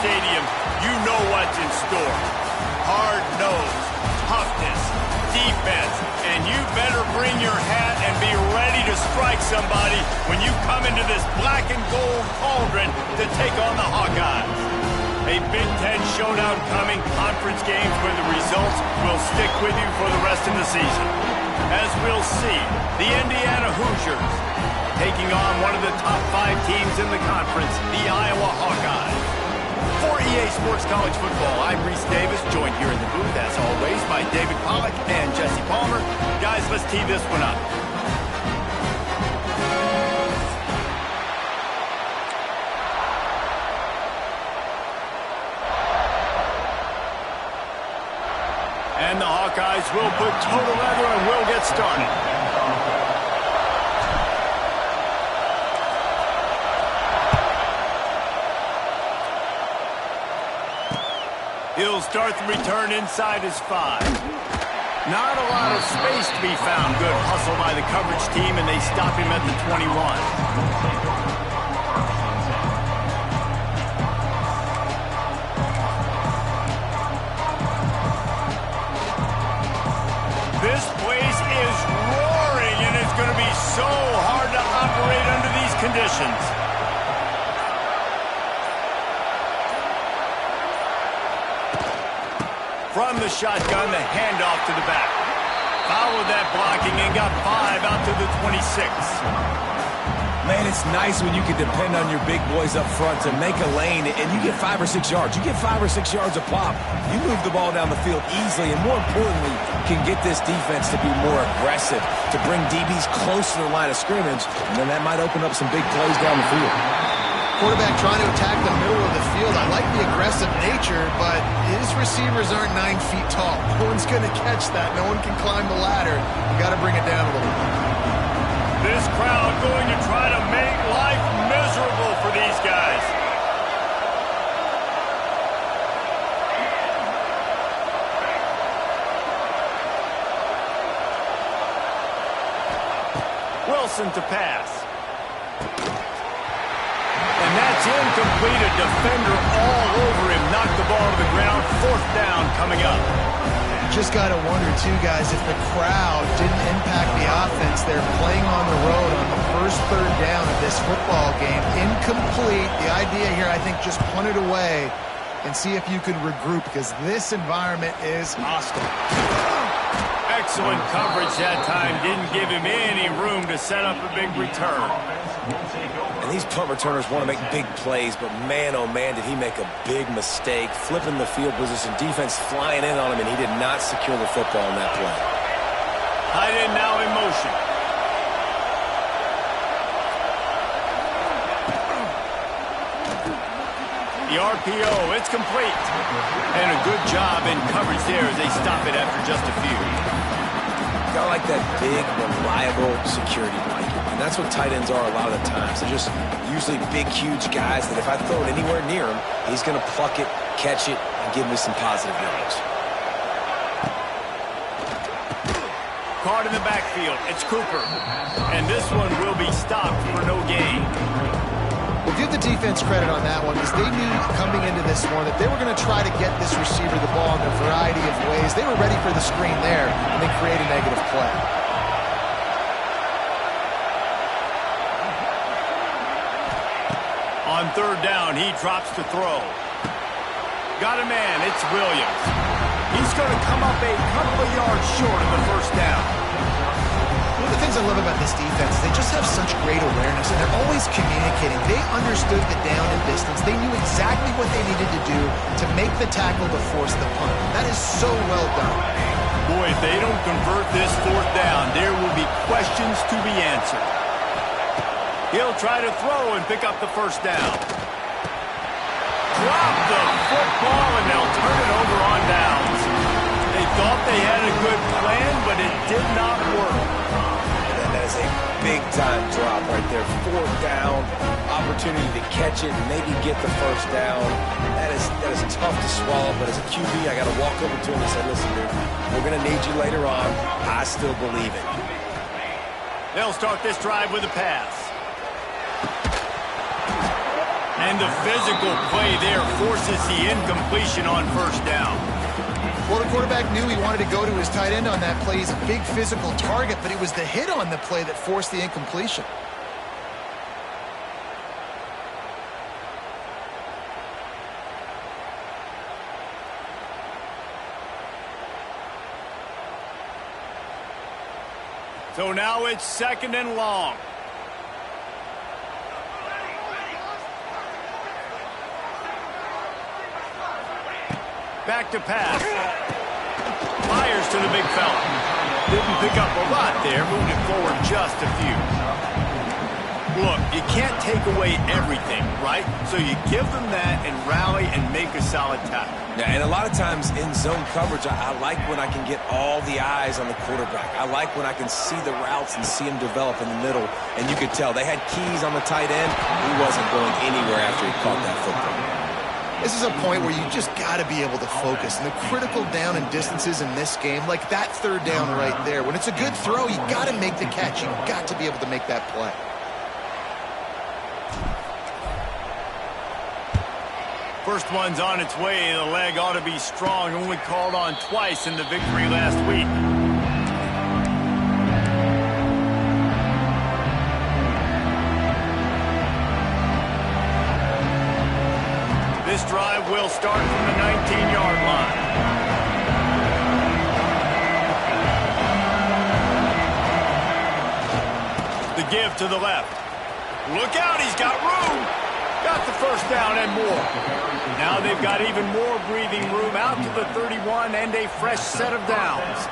stadium, you know what's in store. Hard nose, toughness, defense, and you better bring your hat and be ready to strike somebody when you come into this black and gold cauldron to take on the Hawkeyes. A Big Ten showdown coming, conference games where the results will stick with you for the rest of the season. As we'll see, the Indiana Hoosiers taking on one of the top 5 teams in the conference, the Iowa Hawkeyes. For EA Sports College Football, I'm Reese Davis, joined here in the booth, as always, by David Pollack and Jesse Palmer. Guys, let's tee this one up. And the Hawkeyes will put total leather and will get started. He'll start the return inside his 5. Not a lot of space to be found. Good hustle by the coverage team, and they stop him at the 21. This place is roaring, and it's going to be so hard to operate under these conditions. From the shotgun, the handoff to the back. Followed that blocking and got 5 out to the 26. Man, it's nice when you can depend on your big boys up front to make a lane, and you get 5 or 6 yards. You get 5 or 6 yards a pop. You move the ball down the field easily, and more importantly, can get this defense to be more aggressive, to bring DBs close to the line of scrimmage, and then that might open up some big plays down the field. Quarterback trying to attack the middle of the field. I like the aggressive nature, but his receivers aren't 9 feet tall. No one's going to catch that. No one can climb the ladder. You got to bring it down a little bit. This crowd going to try to make life miserable for these guys. Wilson to pass. And that's incomplete. A defender all over him. Knocked the ball to the ground. 4th down coming up. Just got to wonder, too, guys, if the crowd didn't impact the offense. They're playing on the road on the first 3rd down of this football game. Incomplete. The idea here, I think, just punt it away and see if you can regroup, because this environment is hostile. Excellent coverage that time. Didn't give him any room to set up a big return. And these punt returners want to make big plays, but man, oh man, did he make a big mistake. Flipping the field position, defense flying in on him, and he did not secure the football in that play. Tight end now in motion. The RPO, it's complete. And a good job in coverage there as they stop it after just a few. Got like that big, reliable security blanket. And that's what tight ends are a lot of the times. They're just usually big, huge guys that if I throw it anywhere near him, he's going to pluck it, catch it, and give me some positive yards. Caught in the backfield. It's Cooper. And this one will be stopped for no gain. We'll give the defense credit on that one, because they knew coming into this one that they were going to try to get this receiver the ball in a variety of ways. They were ready for the screen there and then create a negative play. On 3rd down, he drops to throw. Got a man, it's Williams. He's going to come up a couple of yards short of the 1st down. One of the things I love about this defense is they just have such great awareness, and they're always communicating. They understood the down and distance. They knew exactly what they needed to do to make the tackle to force the punt. That is so well done. Boy, if they don't convert this 4th down, there will be questions to be answered. He'll try to throw and pick up the 1st down. Drop the football, and they'll turn it over on downs. They thought they had a good plan, but it did not work. And that is a big-time drop right there. 4th down, opportunity to catch it, maybe get the 1st down. That is tough to swallow, but as a QB, I got to walk over to him and say, listen, dude, we're going to need you later on. I still believe it. They'll start this drive with a pass. And the physical play there forces the incompletion on first down. Well, the quarterback knew he wanted to go to his tight end on that play. He's a big physical target, but it was the hit on the play that forced the incompletion. So now it's 2nd and long. Back to pass. Fires to the big fella. Didn't pick up a lot there, moved it forward just a few. Look, you can't take away everything, right? So you give them that and rally and make a solid tackle. Yeah, and a lot of times in zone coverage, I like when I can get all the eyes on the quarterback. I like when I can see the routes and see him develop in the middle. And you could tell they had keys on the tight end. He wasn't going anywhere after he caught that football. This is a point where you just got to be able to focus. And the critical down and distances in this game, like that 3rd down right there, when it's a good throw, you got to make the catch. You got to be able to make that play. First one's on its way. The leg ought to be strong. Only called on twice in the victory last week. This drive will start from the 19-yard line. The give to the left. Look out, he's got room. Got the first down and more. Now they've got even more breathing room out to the 31 and a fresh set of downs.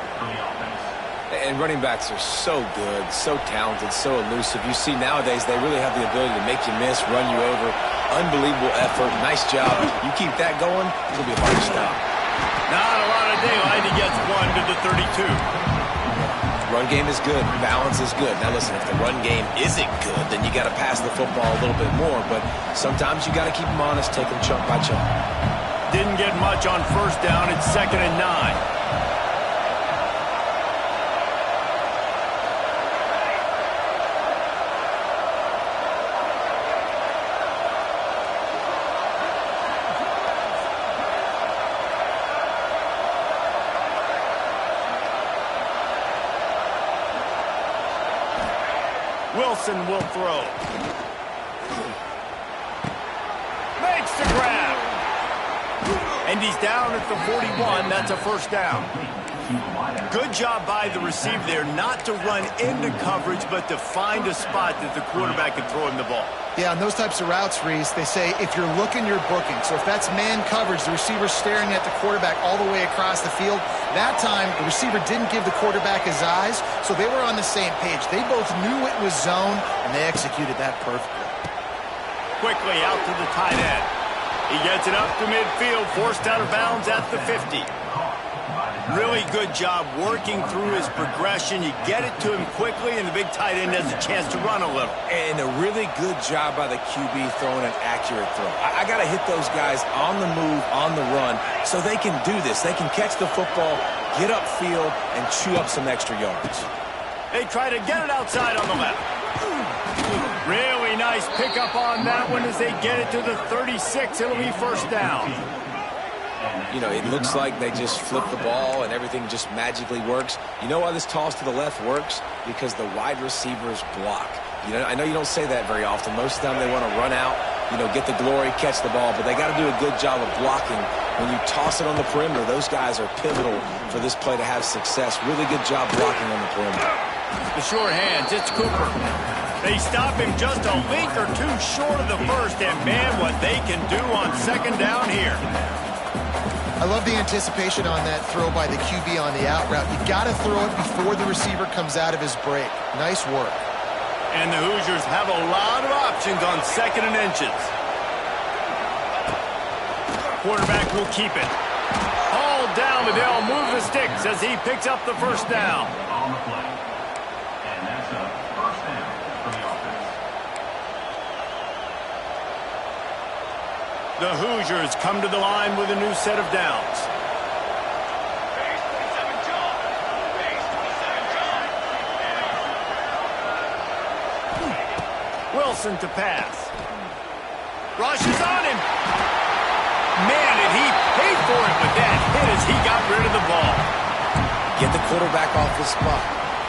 And running backs are so good, so talented, so elusive. You see nowadays they really have the ability to make you miss, run you over. Unbelievable effort. Nice job. You keep that going, it'll be hard to stop. Not a lot of daylight. He gets one to the 32. Run game is good. Balance is good. Now listen, if the run game isn't good, then you got to pass the football a little bit more. But sometimes you got to keep them honest, take them chunk by chunk. Didn't get much on first down. It's 2nd and 9. Wilson will throw. Makes the grab. And he's down at the 41. That's a first down. Good job by the receiver there not to run into coverage, but to find a spot that the quarterback can throw him the ball. Yeah, on those types of routes, Reese, they say if you're looking, you're booking. So if that's man coverage, the receiver's staring at the quarterback all the way across the field. That time, the receiver didn't give the quarterback his eyes, so they were on the same page. They both knew it was zone, and they executed that perfectly. Quickly out to the tight end. He gets it up to midfield, forced out of bounds at the 50. Really good job working through his progression. You get it to him quickly, and the big tight end has a chance to run a little. And a really good job by the QB throwing an accurate throw. I got to hit those guys on the move, on the run, so they can do this. They can catch the football, get upfield, and chew up some extra yards. They try to get it outside on the left. Really nice pickup on that one as they get it to the 36. It'll be first down. You know, it looks like they just flip the ball and everything just magically works. You know why this toss to the left works? Because the wide receivers block. You know, I know you don't say that very often. Most of the time they want to run out, you know, get the glory, catch the ball, but they got to do a good job of blocking. When you toss it on the perimeter, those guys are pivotal for this play to have success. Really good job blocking on the perimeter. The short hands, it's Cooper. They stop him just a link or two short of the first, and man, what they can do on second down here. I love the anticipation on that throw by the QB on the out route. You got to throw it before the receiver comes out of his break. Nice work. And the Hoosiers have a lot of options on 2nd and inches. Quarterback will keep it. All down, but they'll move the sticks as he picks up the first down. On the play. And that's a first down for the offense. The Hoosiers come to the line with a new set of downs. Wilson to pass. Rushes on him. Man, did he pay for it with that hit as he got rid of the ball. Get the quarterback off his spot.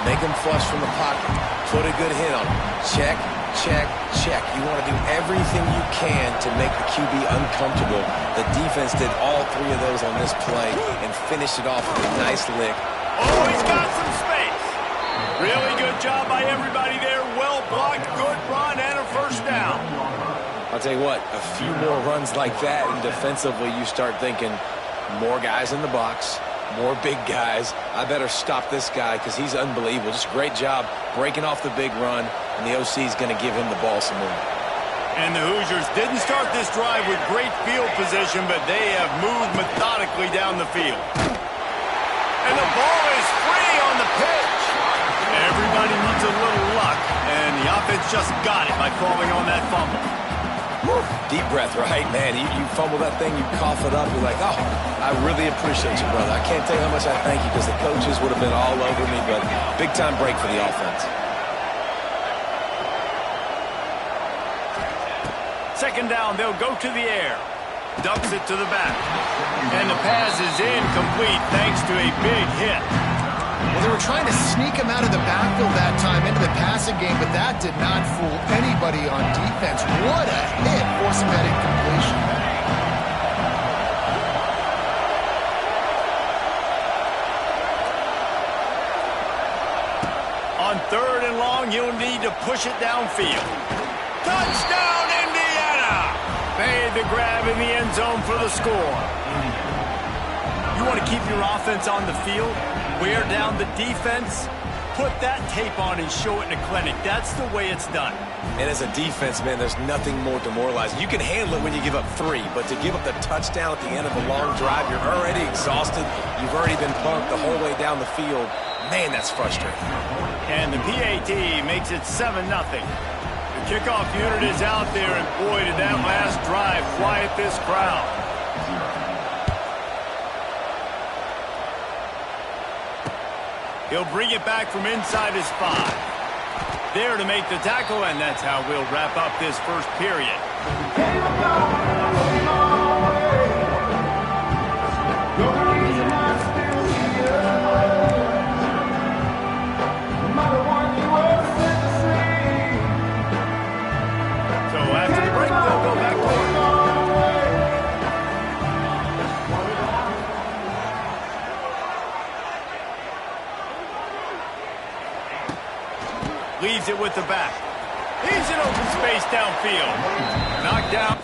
Make him flush from the pocket. Put a good hit on him. Check, check, check. You want to do everything you can to make the QB uncomfortable. The defense did all three of those on this play and finished it off with a nice lick. Oh, he's got some space. Really good job by everybody there. Well blocked, good run, and a first down. I'll tell you what, a few more runs like that, and defensively you start thinking more guys in the box, more big guys. I better stop this guy because he's unbelievable. Just a great job breaking off the big run, and the OC is going to give him the ball some more. And the Hoosiers didn't start this drive with great field position, but they have moved methodically down the field. And the ball is free on the pitch. Everybody needs a little luck, and the offense just got it by falling on that fumble. Whew. Deep breath, right? Man, you fumble that thing, you cough it up, you're like, oh, I really appreciate you, brother. I can't tell you how much I thank you because the coaches would have been all over me, but big-time break for the offense. Second down, they'll go to the air. Dumps it to the back. And the pass is incomplete thanks to a big hit. Well, they were trying to sneak him out of the backfield that time into the passing game, but that did not fool anybody on defense. What a hit, forcing that incompletion. On third and long, you'll need to push it downfield. Touchdown, Indiana! Made the grab in the end zone for the score. You want to keep your offense on the field? Wear down the defense? Put that tape on and show it in a clinic. That's the way it's done. And as a defense, man, there's nothing more demoralizing. You can handle it when you give up 3, but to give up the touchdown at the end of a long drive, you're already exhausted. You've already been punked the whole way down the field. Man, that's frustrating. And the PAT makes it 7-0. The kickoff unit is out there, and boy, did that last drive quiet this crowd. He'll bring it back from inside his 5. There to make the tackle, and that's how we'll wrap up this first period. So after the break, they'll go back to work. Leaves it with the back. He's in open space downfield. Knocked down.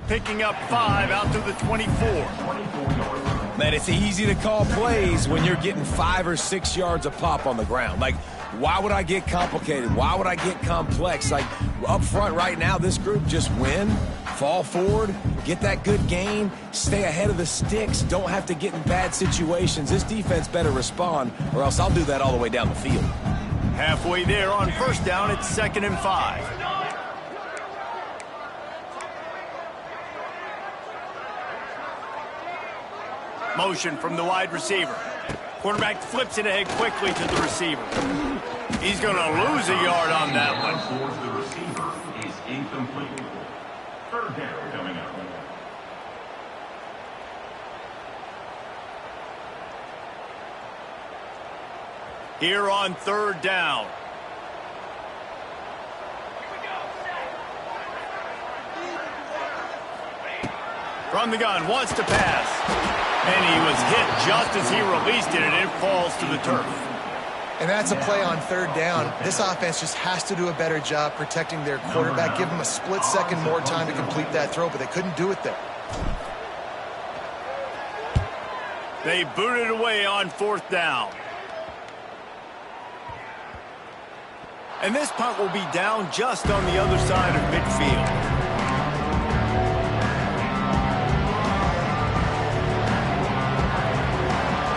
picking up 5 out to the 24. Man, it's easy to call plays when you're getting 5 or 6 yards a pop on the ground. Like, why would I get complicated? Why would I get complex? Like, up front right now, this group just win, fall forward, get that good gain, stay ahead of the sticks, don't have to get in bad situations. This defense better respond, or else I'll do that all the way down the field. Halfway there on first down, it's 2nd and 5. Motion from the wide receiver. Quarterback flips it ahead quickly to the receiver. He's going to lose a yard on that one. Towards the receiver is incomplete. 3rd down coming up. Here on 3rd down. From the gun, wants to pass. And he was hit just as he released it, and it falls to the turf. And that's a play on 3rd down. This offense just has to do a better job protecting their quarterback. Give them a split second more time to complete that throw, but they couldn't do it there. They booted away on 4th down. And this punt will be down just on the other side of midfield.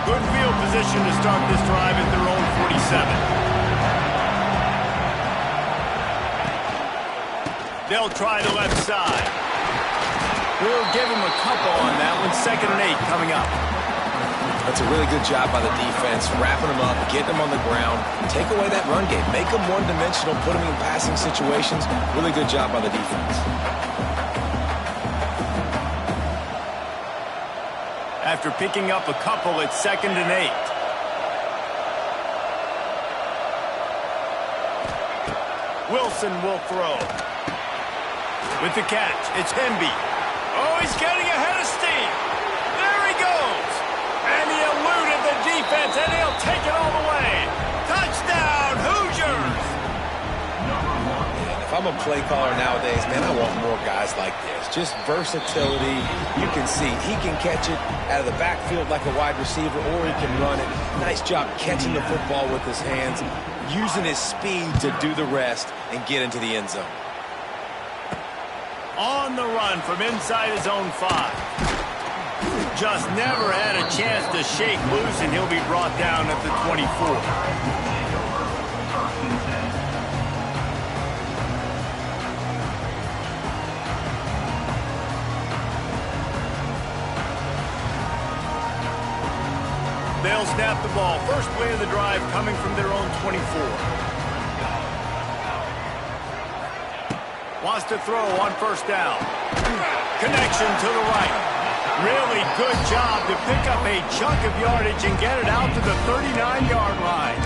Good field position to start this drive at their own 47. They'll try the left side. We'll give them a couple on that one. 2nd and 8 coming up. That's a really good job by the defense, wrapping them up, getting them on the ground, take away that run game, make them one-dimensional, put them in passing situations. Really good job by the defense. After picking up a couple, it's 2nd and 8. Wilson will throw. With the catch, it's Hemby. Oh, he's getting ahead of steam. There he goes. And he eluded the defense, and he'll take it all the way. Touchdown, Hoosiers! If I'm a play caller nowadays, man, I want more guys like this. Just versatility. You can see he can catch it out of the backfield like a wide receiver, or he can run it. Nice job catching the football with his hands, using his speed to do the rest and get into the end zone. On the run from inside his own 5. Just never had a chance to shake loose, and he'll be brought down at the 24. They'll snap the ball. First play of the drive coming from their own 24. Wants to throw on first down. Connection to the right. Really good job to pick up a chunk of yardage and get it out to the 39-yard line.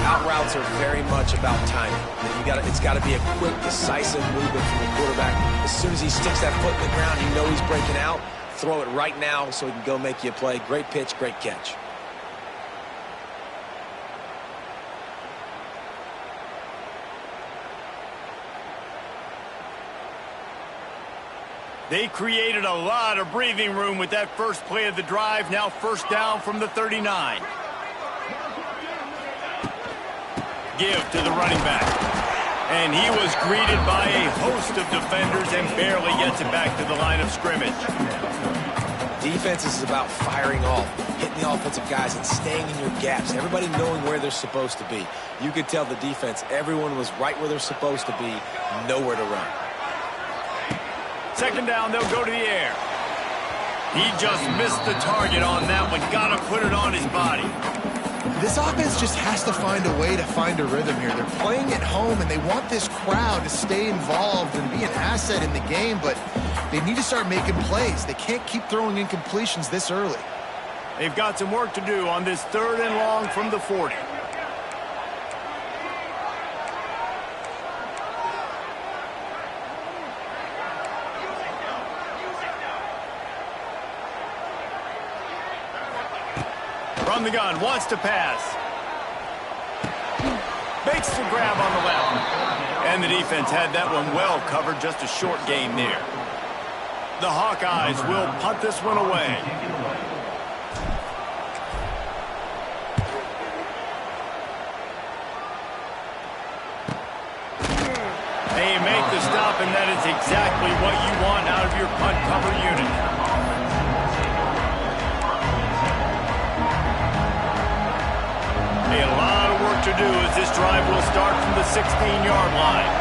Out routes are very much about timing. It's got to be a quick, decisive movement from the quarterback. As soon as he sticks that foot in the ground, you know he's breaking out. Throw it right now so he can go make you a play. Great pitch, great catch. They created a lot of breathing room with that first play of the drive. Now 1st down from the 39. Give to the running back. And he was greeted by a host of defenders and barely gets it back to the line of scrimmage. Defense is about firing off, hitting the offensive guys and staying in your gaps. Everybody knowing where they're supposed to be. You could tell the defense, everyone was right where they're supposed to be, nowhere to run. 2nd down, they'll go to the air. He just missed the target on that one. Got to put it on his body. This offense just has to find a way to find a rhythm here. They're playing at home, and they want this crowd to stay involved and be an asset in the game, but they need to start making plays. They can't keep throwing incompletions this early. They've got some work to do on this 3rd and long from the 40. From the gun, wants to pass. Makes the grab on the left. And the defense had that one well covered, just a short gain there. The Hawkeyes will punt this one away. They make the stop, and that is exactly what you want out of your punt cover unit. A lot of work to do as this drive will start from the 16-yard line.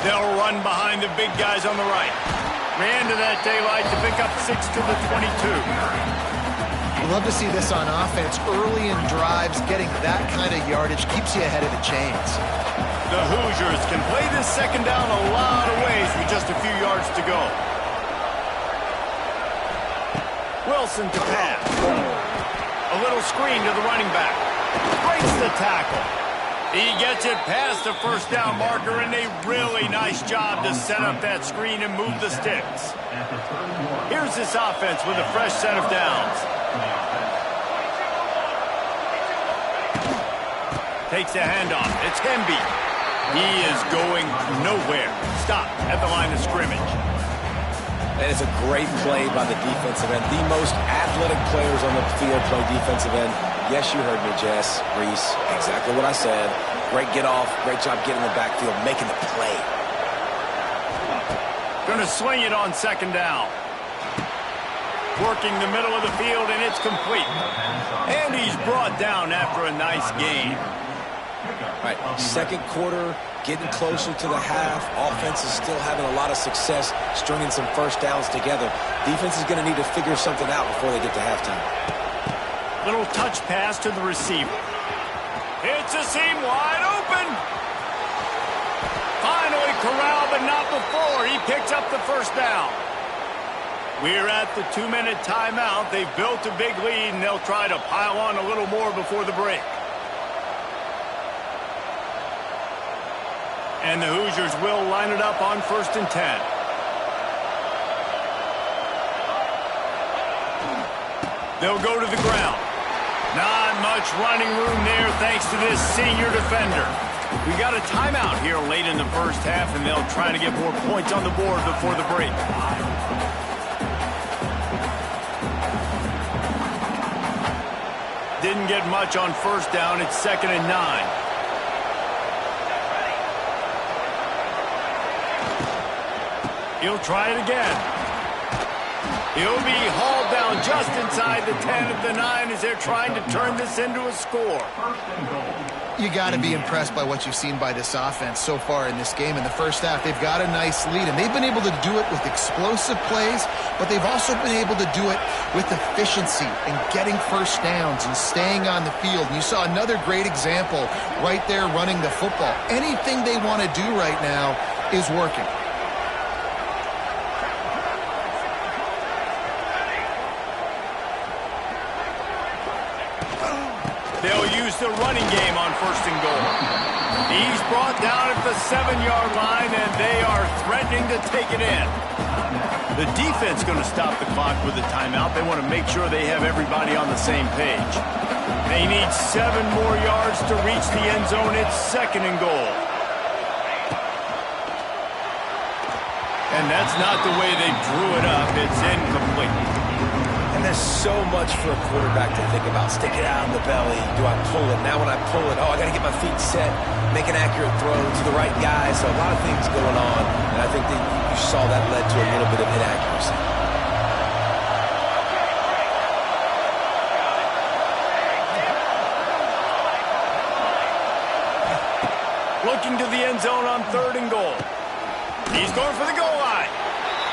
They'll run behind the big guys on the right. Ran to that daylight to pick up 6 to the 22. Love to see this on offense. Early in drives, getting that kind of yardage keeps you ahead of the chains. The Hoosiers can play this second down a lot of ways with just a few yards to go. Wilson to pass. A little screen to the running back. Breaks the tackle. He gets it past the first down marker, and a really nice job to set up that screen and move the sticks. Here's this offense with a fresh set of downs. Takes a handoff. It's Hemby. He is going nowhere. Stop at the line of scrimmage. And it's a great play by the defensive end. The most athletic players on the field play defensive end. Yes, you heard me, Jess, Reese. Exactly what I said. Great get off. Great job getting in the backfield, making the play. Gonna swing it on second down. Working the middle of the field, and it's complete. And he's brought down after a nice gain. All right, second quarter, getting closer to the half. Offense is still having a lot of success stringing some first downs together. Defense is going to need to figure something out before they get to halftime. Little touch pass to the receiver. It's a seam wide open. Finally corralled, but not before. He picks up the first down. We're at the 2-minute timeout. They've built a big lead, and they'll try to pile on a little more before the break. And the Hoosiers will line it up on 1st and 10. They'll go to the ground. Not much running room there thanks to this senior defender. We got a timeout here late in the first half, and they'll try to get more points on the board before the break. Didn't get much on first down. It's 2nd and 9. He'll try it again. He'll be hauled down just inside the 10 of the 9 as they're trying to turn this into a score. You got to be impressed by what you've seen by this offense so far in this game. In the first half, they've got a nice lead, and they've been able to do it with explosive plays, but they've also been able to do it with efficiency and getting first downs and staying on the field. And you saw another great example right there running the football. Anything they want to do right now is working. They'll use the running game on 1st and goal. He's brought down at the 7-yard line, and they are threatening to take it in. The defense going to stop the clock with a timeout. They want to make sure they have everybody on the same page. They need 7 more yards to reach the end zone. It's 2nd and goal. And that's not the way they drew it up. It's incomplete. And there's so much for a quarterback to think about. Stick it out in the belly. Do I pull it? Now when I pull it, I got to get my feet set, make an accurate throw to the right guy. So a lot of things going on, and I think that you saw that led to a little bit of inaccuracy. Looking to the end zone on 3rd and goal. He's going for the goal line.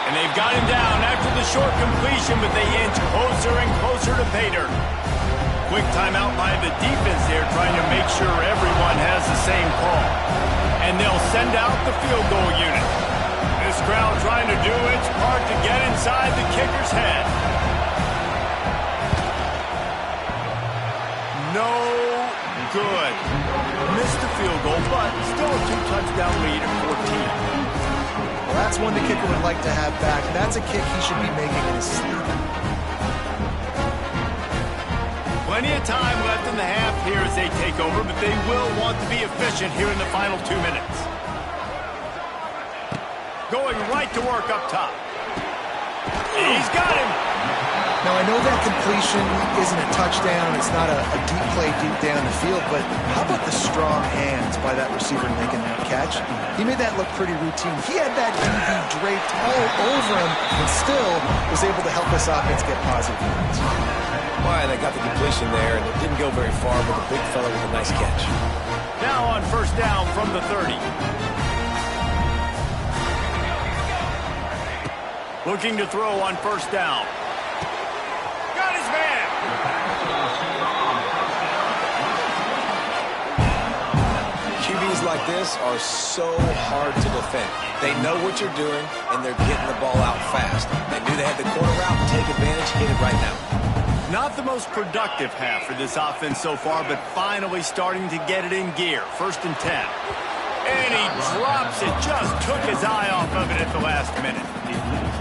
And they've got him down after the short completion, but they inch closer and closer to pay dirt. Quick timeout by the defense there, trying to make sure everyone has the same call. And they'll send out the field goal unit. This crowd trying to do its part to get inside the kicker's head. No good. Missed the field goal, but still a 2-touchdown lead at 14. Well, that's one the kicker would like to have back. That's a kick he should be making in his sleep. Plenty of time left in the half here as they take over, but they will want to be efficient here in the final 2 minutes. Going right to work up top. He's got him. Now, I know that completion isn't a touchdown. It's not a deep play deep down the field, but how about the strong hands by that receiver making that catch? He made that look pretty routine. He had that DB draped all over him and still was able to help this offense get positive points. Boy, they got the completion there, and it didn't go very far, but the big fella with a nice catch. Now on first down from the 30. Looking to throw on first down. Got his man. QBs like this are so hard to defend. They know what you're doing, and they're getting the ball out fast. They knew they had the corner route. Take advantage. Hit it right now. Not the most productive half for this offense so far, but finally starting to get it in gear. First and 10. And he drops it. Just took his eye off of it at the last minute.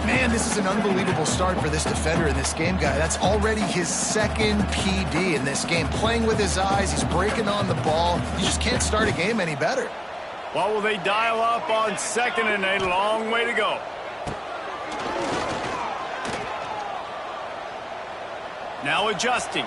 Man, this is an unbelievable start for this defender in this game, guy. That's already his second PD in this game. Playing with his eyes, he's breaking on the ball. You just can't start a game any better. What will they dial up on second and a long way to go? Now adjusting.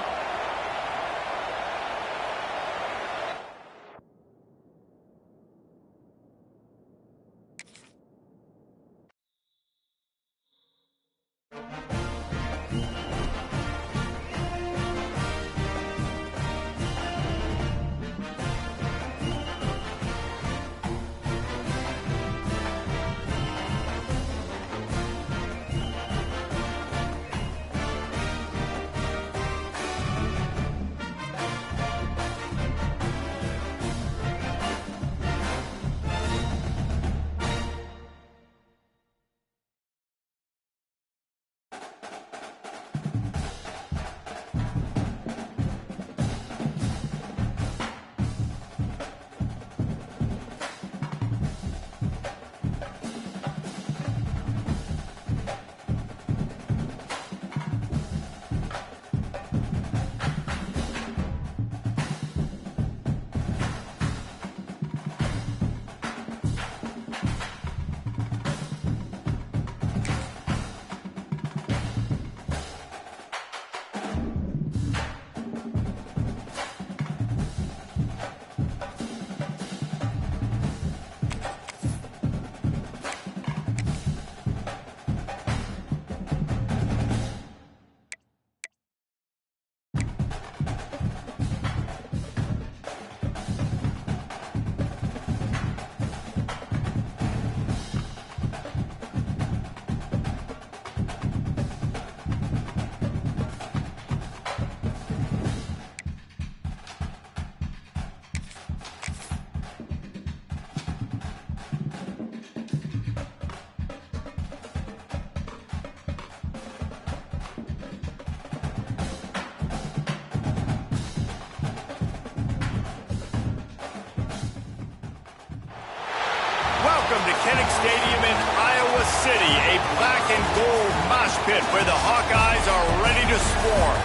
Welcome to Kinnick Stadium in Iowa City, a black and gold mosh pit where the Hawkeyes are ready to swarm.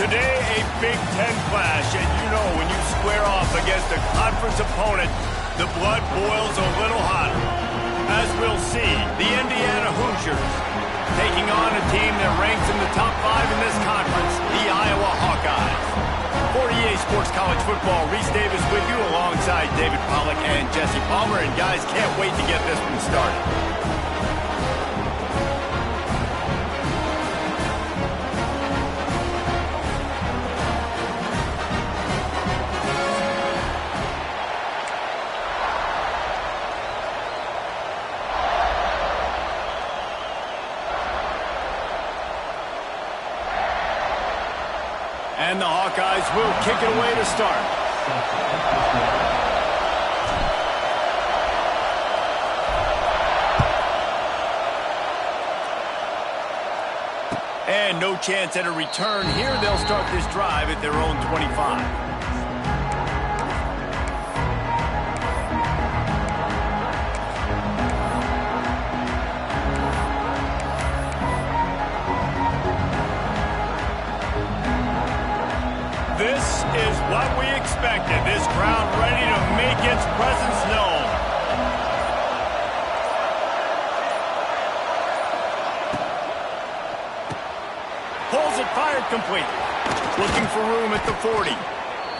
Today, a Big Ten clash, and you know when you square off against a conference opponent, the blood boils a little hotter. As we'll see, the Indiana Hoosiers taking on a team that ranks in the top 5 in this conference, the Iowa Hawkeyes. 48 Sports College Football, Reese Davis with you alongside David Pollack and Jesse Palmer. And guys, can't wait to get this one started. And the Hawkeyes will kick it away to start. And no chance at a return here. They'll start this drive at their own 25. what we expected. This crowd ready to make its presence known. Pulls it, fired complete. Looking for room at the 40.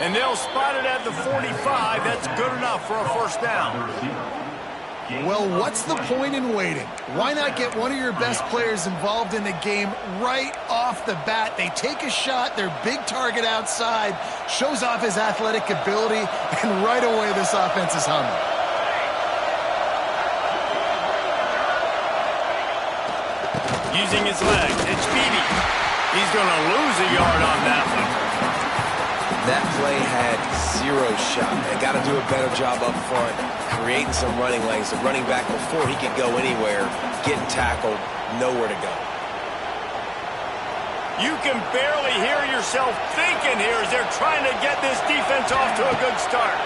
And they'll spot it at the 45. That's good enough for a first down. Well, what's the point in waiting? Why not get one of your best players involved in the game right off the bat? They take a shot, their big target outside, shows off his athletic ability, and right away this offense is humming. Using his legs, it's Beebe. He's going to lose a yard on that one. That play had zero shot. They got to do a better job up front, creating some running lanes. The running back, before he could go anywhere, getting tackled, nowhere to go. You can barely hear yourself thinking here as they're trying to get this defense off to a good start.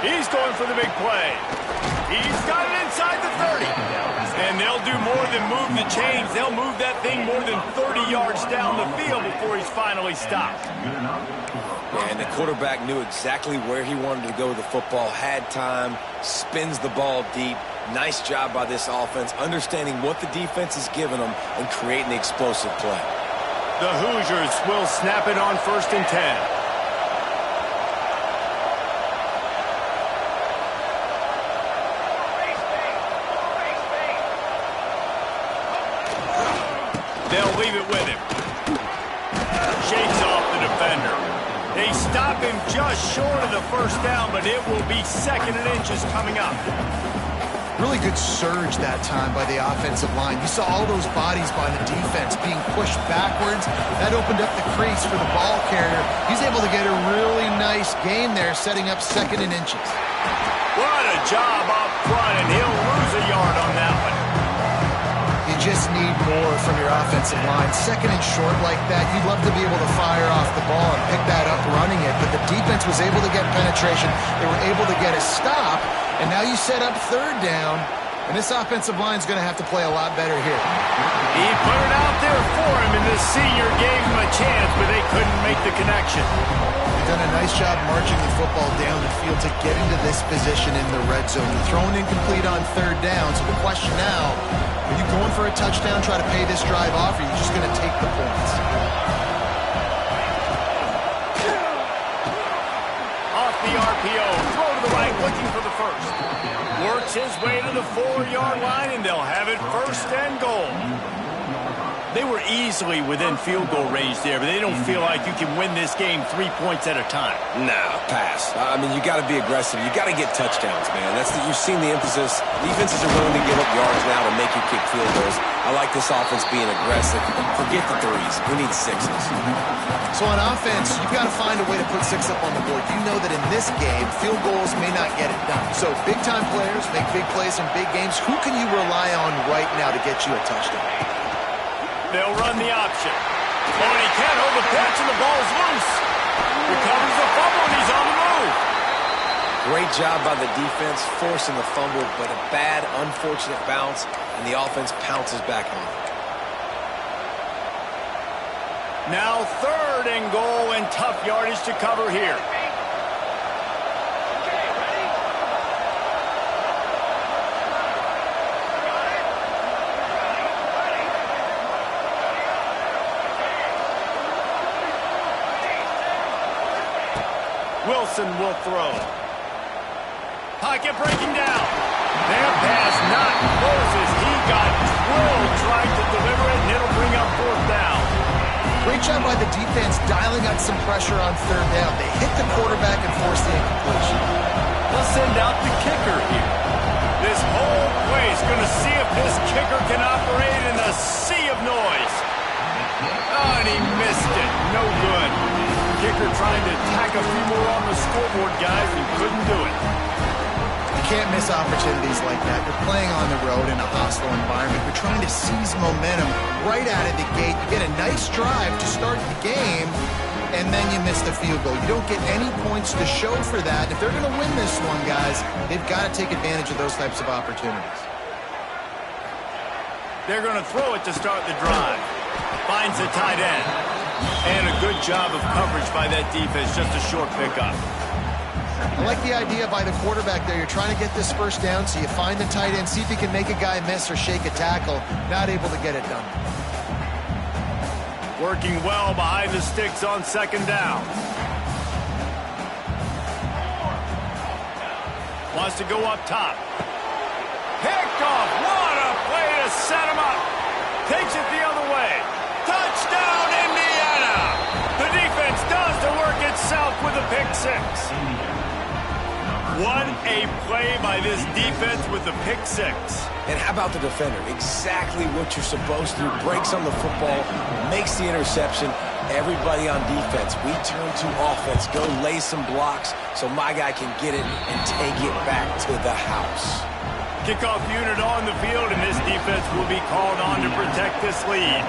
He's going for the big play. He's got it inside the 30. And they'll do more than move the chains. They'll move that thing more than 30 yards down the field before he's finally stopped. And the quarterback knew exactly where he wanted to go with the football, had time, spins the ball deep. Nice job by this offense, understanding what the defense is giving them and creating the explosive play. The Hoosiers will snap it on 1st and 10. They'll leave it with him. Shakes off the defender. They stop him just short of the first down, but it will be 2nd and inches coming up. Really good surge that time by the offensive line. You saw all those bodies by the defense being pushed backwards. That opened up the crease for the ball carrier. He's able to get a really nice gain there, setting up 2nd and inches. What a job up front, and he'll lose a yard on that one. You just need more from your offensive line. 2nd and short like that, you'd love to be able to fire off the ball and pick that up running it, but the defense was able to get penetration. They were able to get a stop, and now you set up 3rd down, and this offensive line is going to have to play a lot better here. He put it out there for him, and the senior gave him a chance, but they couldn't make the connection. They've done a nice job marching the football down the field to get into this position in the red zone. You're throwing incomplete on 3rd down, so the question now, are you going for a touchdown, try to pay this drive off, or are you just going to take the points? Off the RPO, throw to the right, looking for the first. Works his way to the 4-yard line, and they'll have it 1st and goal. They were easily within field goal range there, but they don't feel like you can win this game 3 points at a time. No, pass. I mean, you got to be aggressive. You got to get touchdowns, man. You've seen the emphasis. Defenses are willing to give up yards now to make you kick field goals. I like this offense being aggressive. Forget the 3s. We need 6s. So on offense, you've got to find a way to put 6 up on the board. You know that in this game, field goals may not get it done. So big-time players make big plays in big games. Who can you rely on right now to get you a touchdown? They'll run the option. Oh, and he can't hold the pitch, and the ball's loose. Recovers the fumble, and he's on the move. Great job by the defense, forcing the fumble, but a bad, unfortunate bounce, and the offense pounces back on it. Now 3rd and goal, and tough yardage to cover here. Wilson will throw. Pocket breaking down. Their pass not close as he got drilled trying to deliver it, and it'll bring up 4th down. Great job by the defense dialing out some pressure on 3rd down. They hit the quarterback and forced the incompletion. They'll send out the kicker here. This whole place going to see if this kicker can operate in a sea of noise. Oh, and he missed it. No good. Kicker trying to tack a few more on the scoreboard, guys, and couldn't do it. You can't miss opportunities like that. You're playing on the road in a hostile environment. You're trying to seize momentum right out of the gate. You get a nice drive to start the game, and then you miss the field goal. You don't get any points to show for that. If they're going to win this one, guys, they've got to take advantage of those types of opportunities. They're going to throw it to start the drive. Finds the tight end. And a good job of coverage by that defense, just a short pickup. I like the idea by the quarterback there. You're trying to get this first down, so you find the tight end, see if he can make a guy miss or shake a tackle. Not able to get it done. Working well behind the sticks on second down. Wants to go up top. Picked off. What a play to set him up. Takes it the other way. Touchdown, Indiana! The defense does the work itself with a pick six. What a play by this defense with the pick six. And how about the defender? Exactly what you're supposed to do. Breaks on the football, makes the interception. Everybody on defense, we turn to offense. Go lay some blocks so my guy can get it and take it back to the house. Kickoff unit on the field, and this defense will be called on to protect this lead.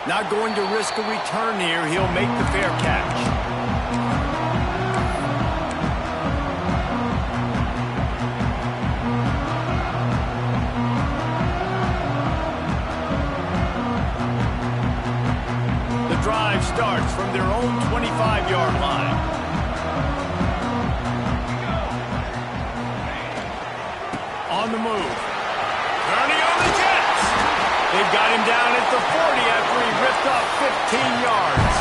Not going to risk a return here. He'll make the fair catch. The drive starts from their own 25-yard line. On the move. Turning on the Jets. They've got him down at the 40 after he ripped off 15 yards.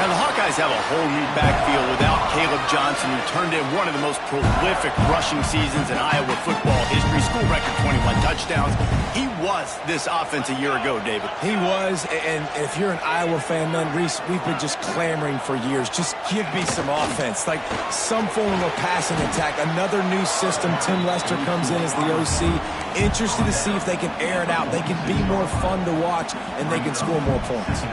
Now the Hawkeyes have a whole new backfield without Caleb Johnson, who turned in one of the most prolific rushing seasons in Iowa football history. School record 21 touchdowns. He was this offense a year ago, David. He was, and if you're an Iowa fan, man, Reese, we've been just clamoring for years. Just give me some offense, like some form of a passing attack. Another new system. Tim Lester comes in as the OC. Interested to see if they can air it out. They can be more fun to watch, and they can score more points.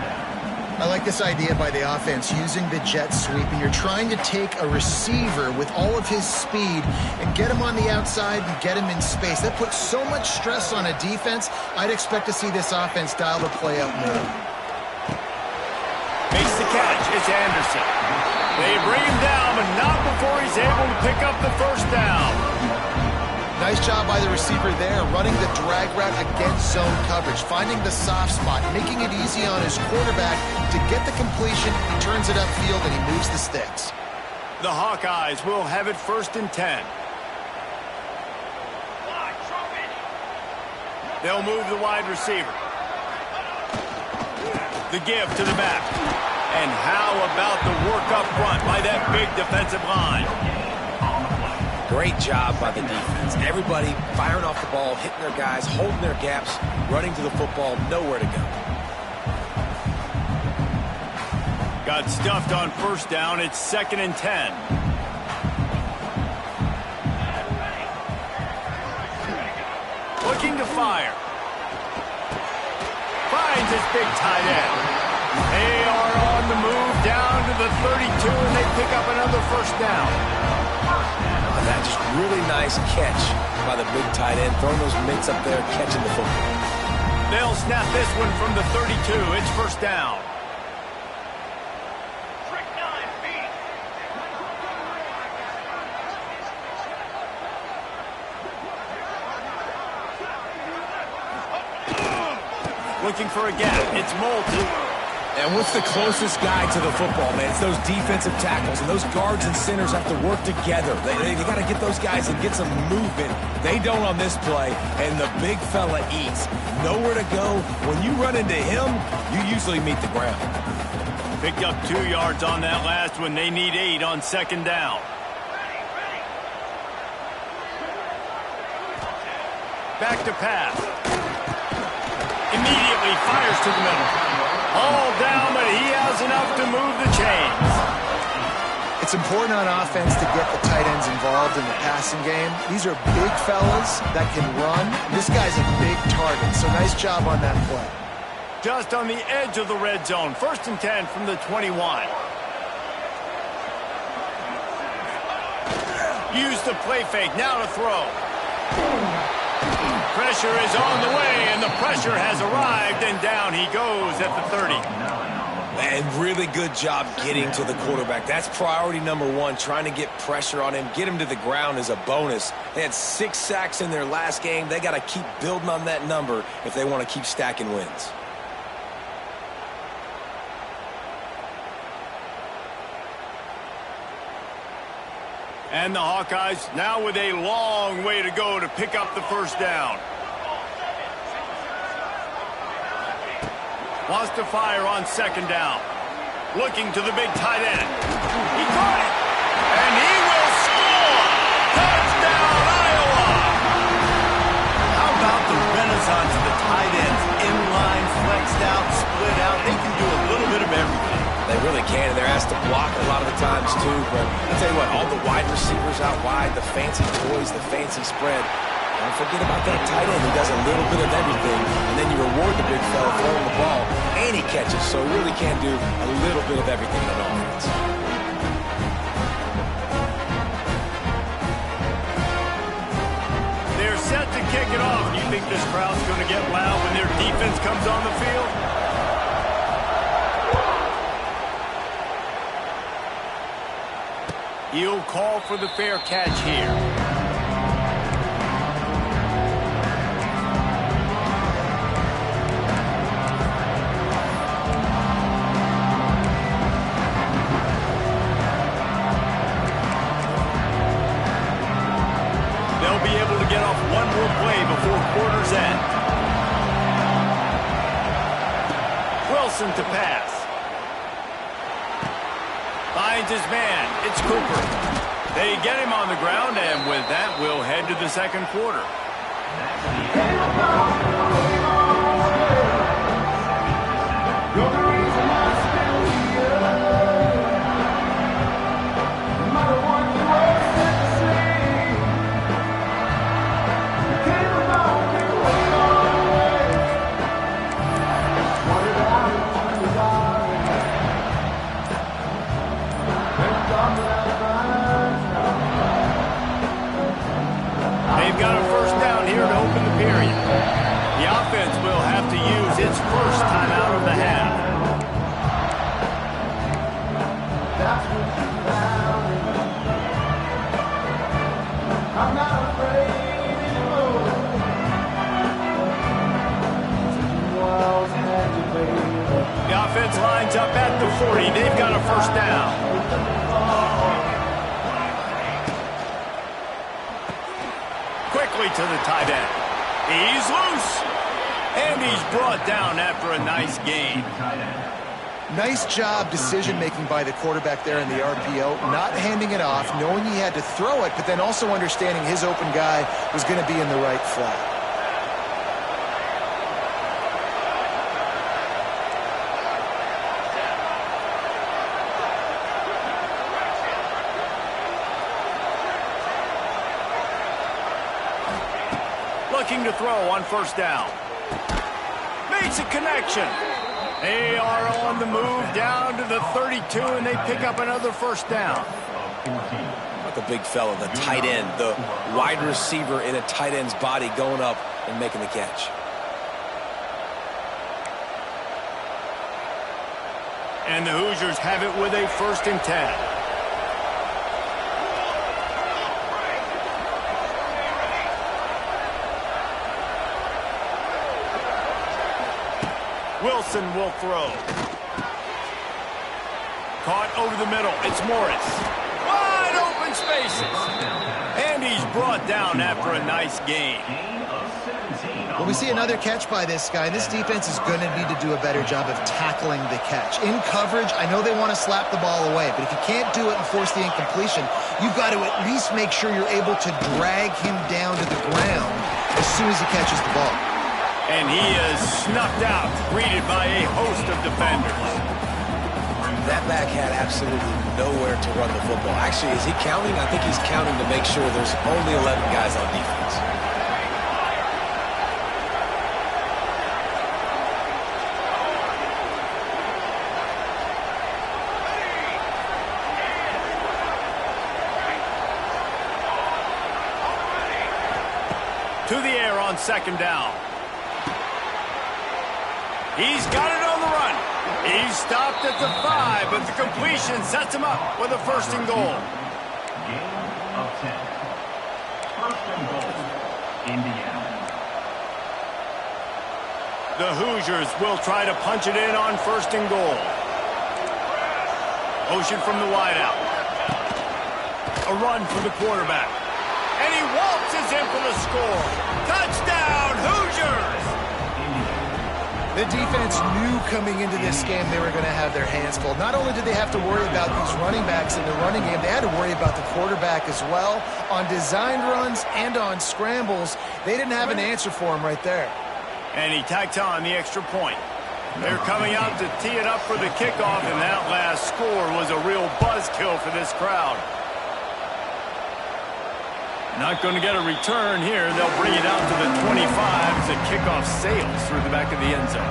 I like this idea by the offense, using the jet sweep, and you're trying to take a receiver with all of his speed and get him on the outside and get him in space. That puts so much stress on a defense. I'd expect to see this offense dial the play up more. Makes the catch. It's Anderson. They bring him down, but not before he's able to pick up the first down. Nice job by the receiver there, running the drag route against zone coverage, finding the soft spot, making it easy on his quarterback to get the completion. He turns it upfield, and he moves the sticks. The Hawkeyes will have it 1st and 10. They'll move the wide receiver. The give to the back. And how about the work up front by that big defensive line? Great job by the defense. Everybody firing off the ball, hitting their guys, holding their gaps, running to the football, nowhere to go. Got stuffed on 1st down. It's 2nd and 10. Looking to fire. Finds his big tight end. They are on the move down to the 32, and they pick up another 1st down. That just really nice catch by the big tight end, throwing those mitts up there, catching the football. They'll snap this one from the 32. It's 1st down. Looking for a gap. It's Moulton. And what's the closest guy to the football, man? It's those defensive tackles, and those guards and centers have to work together. They got to get those guys and get some movement. They don't on this play, and the big fella eats. Nowhere to go. When you run into him, you usually meet the ground. Picked up 2 yards on that last one. They need 8 on 2nd down. Back to pass. Immediately fires to the middle. All down, but he has enough to move the chains. It's important on offense to get the tight ends involved in the passing game. These are big fellas that can run. This guy's a big target, so nice job on that play. Just on the edge of the red zone. 1st and 10 from the 21. Use the play fake. Now to throw. Pressure is on the way, and the pressure has arrived, and down he goes at the 30. And really good job getting to the quarterback. That's priority number one, trying to get pressure on him. Get him to the ground is a bonus. They had 6 sacks in their last game. They got to keep building on that number if they want to keep stacking wins. And the Hawkeyes now with a long way to go to pick up the first down. Wants to fire on second down. Looking to the big tight end. He caught it. And he will score. Touchdown, Iowa. How about the renaissance of the tight ends? Inline, flexed out, split out. They can do a little bit of everything. They really can, and they're asked to block a lot of the times, too. But I'll tell you what, all the wide receivers out wide, the fancy toys, the fancy spread. Don't forget about that tight end who does a little bit of everything, and then you reward the big fella throwing the ball, and he catches, so he really can do a little bit of everything in offense. They're set to kick it off. You think this crowd's going to get loud when their defense comes on the field? He'll call for the fair catch here. They'll be able to get off one more play before quarter's end. Wilson to pass. Finds his man. It's Cooper. They get him on the ground, and with that, we'll head to the second quarter. They've got a first down here to open the period. The offense will have to use its first timeout of the half. I'm not afraid anymore. The offense lines up at the 40. They've got a first down. To the tight end. He's loose. And he's brought down after a nice gain. Nice job decision-making by the quarterback there in the RPO, not handing it off, knowing he had to throw it, but then also understanding his open guy was going to be in the right flat. Looking to throw on first down. Makes a connection. They are on the move down to the 32, and they pick up another first down. Not the big fella, the tight end, the wide receiver in a tight end's body going up and making the catch. And the Hoosiers have it with a 1st and 10. Wilson will throw. Caught over the middle. It's Morris. Wide open spaces. And he's brought down after a nice gain. When we see another catch by this guy, this defense is going to need to do a better job of tackling the catch. In coverage, I know they want to slap the ball away, but if you can't do it and force the incompletion, you've got to at least make sure you're able to drag him down to the ground as soon as he catches the ball. And he is snuffed out, greeted by a host of defenders. That back had absolutely nowhere to run the football. Actually, is he counting? I think he's counting to make sure there's only 11 guys on defense. To the air on second down. He's got it on the run. He's stopped at the 5, but the completion sets him up with a 1st and goal. Gain of 10. 1st and goal, Indiana. The Hoosiers will try to punch it in on 1st and goal. Motion from the wideout. A run for the quarterback. And he waltzes in for the score. Touchdown, Hoosiers! The defense knew coming into this game they were going to have their hands full. Not only did they have to worry about these running backs in the running game, they had to worry about the quarterback as well. On designed runs and on scrambles, they didn't have an answer for him right there. And he tacked on the extra point. They're coming out to tee it up for the kickoff, and that last score was a real buzzkill for this crowd. Not going to get a return here. They'll bring it out to the 25 as the kickoff sails through the back of the end zone.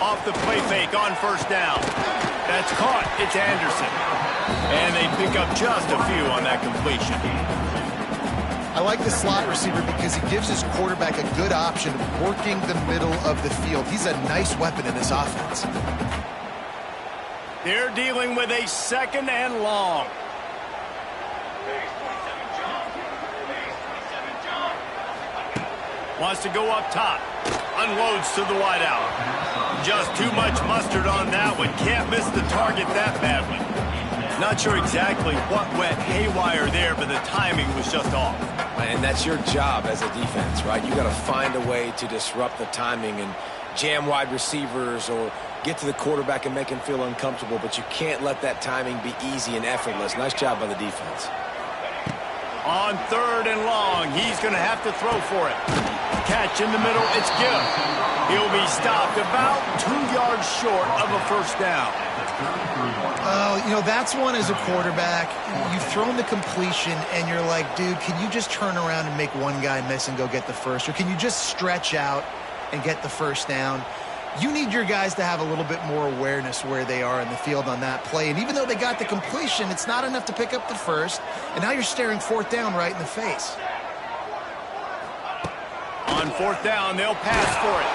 Off the play fake on 1st down. That's caught. It's Anderson. And they pick up just a few on that completion. I like the slot receiver because he gives his quarterback a good option of working the middle of the field. He's a nice weapon in this offense. They're dealing with a 2nd and long. Wants to go up top. Unloads to the wideout. Just too much mustard on that one. Can't miss the target that badly. Not sure exactly what went haywire there, but the timing was just off. And that's your job as a defense, right? You got to find a way to disrupt the timing and jam wide receivers or get to the quarterback and make him feel uncomfortable, but you can't let that timing be easy and effortless. Nice job by the defense. On 3rd and long, he's going to have to throw for it. Catch in the middle, it's good. He'll be stopped about 2 yards short of a 1st down. Oh, you know, that's one as a quarterback. You've thrown the completion, and you're like, dude, can you just turn around and make one guy miss and go get the 1st? Or can you just stretch out and get the 1st down? You need your guys to have a little bit more awareness where they are in the field on that play. And even though they got the completion, it's not enough to pick up the 1st. And now you're staring 4th down right in the face. On 4th down, they'll pass for it.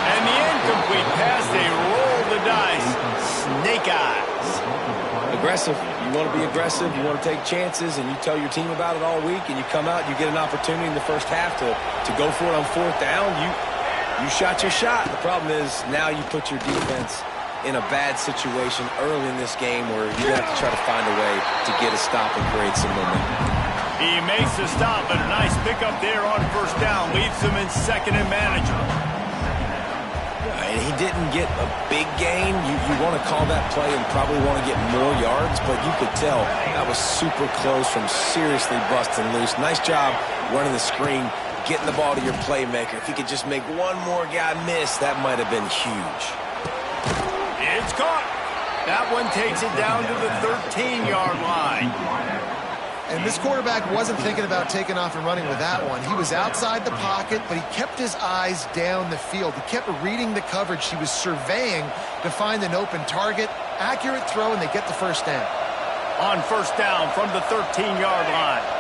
And the incomplete pass, they roll the dice. Snake eyes. Aggressive. You want to be aggressive. You want to take chances, and you tell your team about it all week, and you come out, you get an opportunity in the 1st half to go for it on 4th down. You shot your shot. The problem is now you put your defense in a bad situation early in this game where you have to try to find a way to get a stop and create some momentum. He makes the stop, but a nice pickup there on 1st down. Leaves him in 2nd and manageable. And he didn't get a big gain. You want to call that play and probably want to get more yards, but you could tell that was super close from seriously busting loose. Nice job running the screen, getting the ball to your playmaker. If he could just make one more guy miss, that might have been huge. It's caught. That one takes it down to the 13-yard line. And this quarterback wasn't thinking about taking off and running with that one. He was outside the pocket, but he kept his eyes down the field. He kept reading the coverage. He was surveying to find an open target. Accurate throw, and they get the 1st down. On 1st down from the 13-yard line.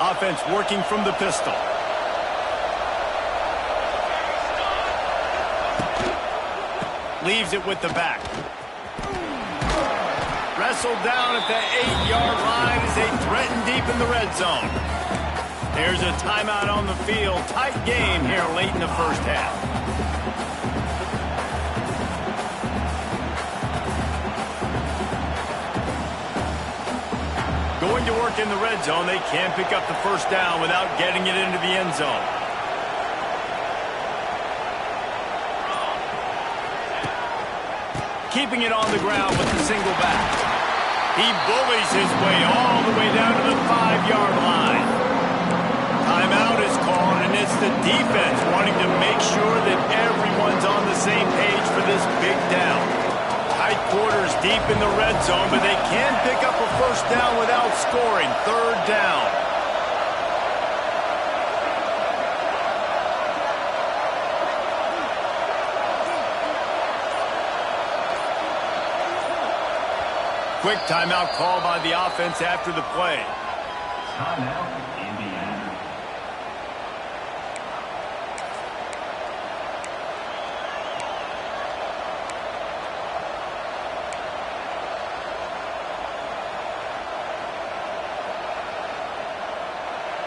Offense working from the pistol. Leaves it with the back. Wrestled down at the 8-yard line as they threaten deep in the red zone. There's a timeout on the field. Tight game here late in the 1st half. Going to work in the red zone. They can't pick up the 1st down without getting it into the end zone. Keeping it on the ground with the single back. He bullies his way all the way down to the 5-yard line. Timeout is called, and it's the defense wanting to make sure that everyone's on the same page for this big down. Tight quarters deep in the red zone, but they can pick up a first down without scoring. Third down. Quick timeout call by the offense after the play. Timeout, Indiana.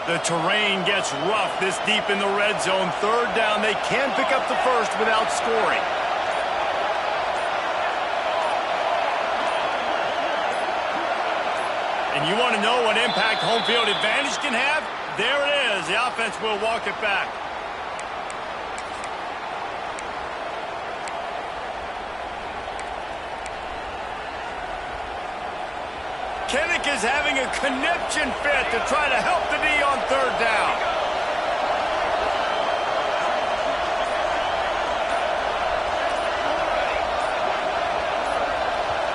The terrain gets rough this deep in the red zone. Third down. They can pick up the first without scoring. And you want to know what impact home field advantage can have? There it is. The offense will walk it back. Kinnick is having a conniption fit to try to help the D on third down.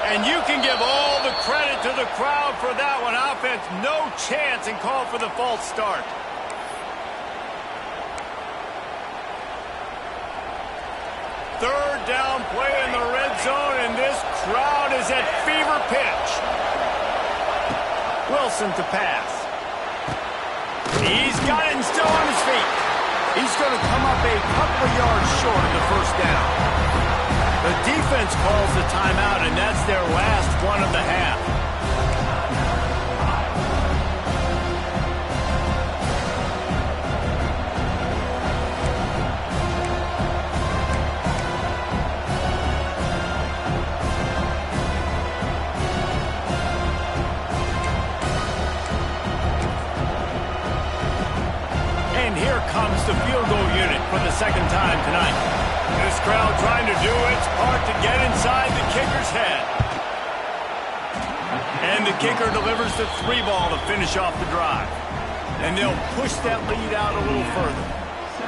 And you can give all the credit to the crowd for that one. Offense, no chance, and call for the false start. Third down play in the red zone, and this crowd is at fever pitch. Wilson to pass. He's got it and still on his feet. He's going to come up a couple of yards short of the first down. The defense calls the timeout, and that's their last one of the half. And here comes the field goal unit for the second time tonight. This crowd trying to do its part to get inside the kicker's head. And the kicker delivers the 3 ball to finish off the drive. And they'll push that lead out a little further.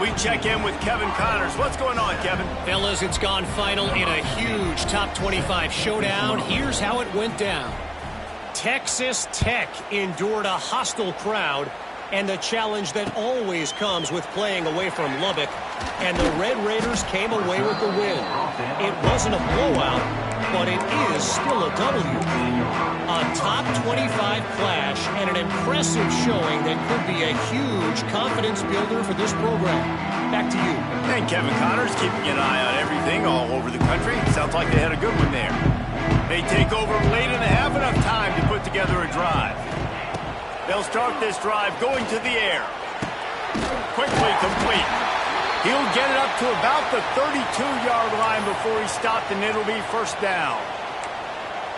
We check in with Kevin Connors. What's going on, Kevin? Fellas, it's gone final in a huge top 25 showdown. Here's how it went down. Texas Tech endured a hostile crowd and the challenge that always comes with playing away from Lubbock, and the Red Raiders came away with the win. It wasn't a blowout, but it is still a W. A top 25 clash and an impressive showing that could be a huge confidence builder for this program. Back to you. And Kevin Connors keeping an eye on everything all over the country. Sounds like they had a good one there. They take over late in the half, enough time to put together a drive. They'll start this drive going to the air. Quickly complete. He'll get it up to about the 32-yard line before he stopped, and it'll be first down.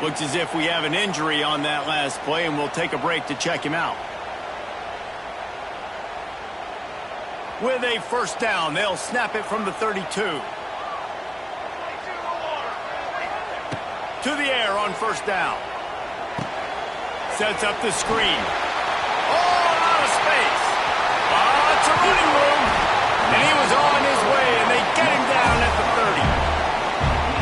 Looks as if we have an injury on that last play, and we'll take a break to check him out. With a first down, they'll snap it from the 32. To the air on first down. Sets up the screen. Oh, out of space. Lots of running room. And he was on his way, and they get him down at the 30.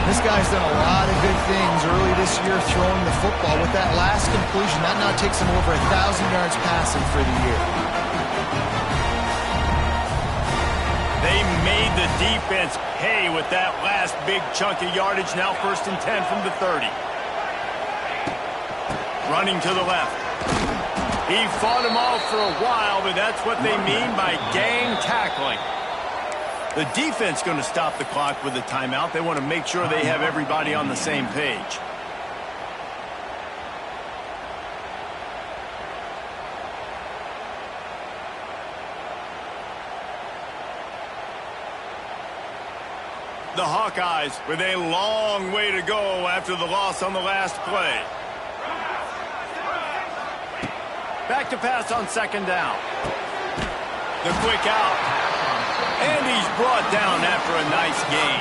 This guy's done a lot of good things early this year throwing the football. With that last completion, that now takes him over 1,000 yards passing for the year. They made the defense pay with that last big chunk of yardage. Now 1st and 10 from the 30. Running to the left. He fought him off for a while, but that's what they mean by gang tackling. The defense going to stop the clock with a timeout. They want to make sure they have everybody on the same page. The Hawkeyes with a long way to go after the loss on the last play. Back to pass on second down. The quick out. And he's brought down after a nice gain.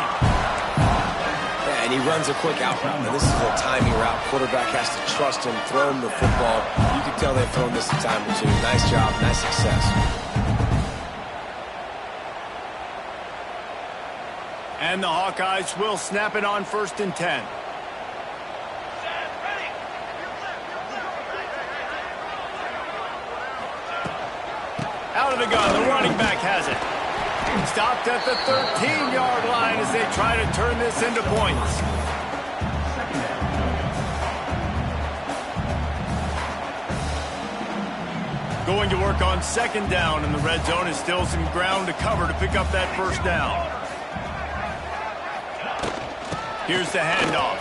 Yeah, and he runs a quick out route. Now, this is a timing route. Quarterback has to trust him, throw him the football. You can tell they've thrown this a time or two. Nice job, nice success. And the Hawkeyes will snap it on 1st and 10. Out of the gun, the running back has it. Stopped at the 13-yard line as they try to turn this into points. Going to work on 2nd down, and the red zone is still some ground to cover to pick up that 1st down. Here's the handoff.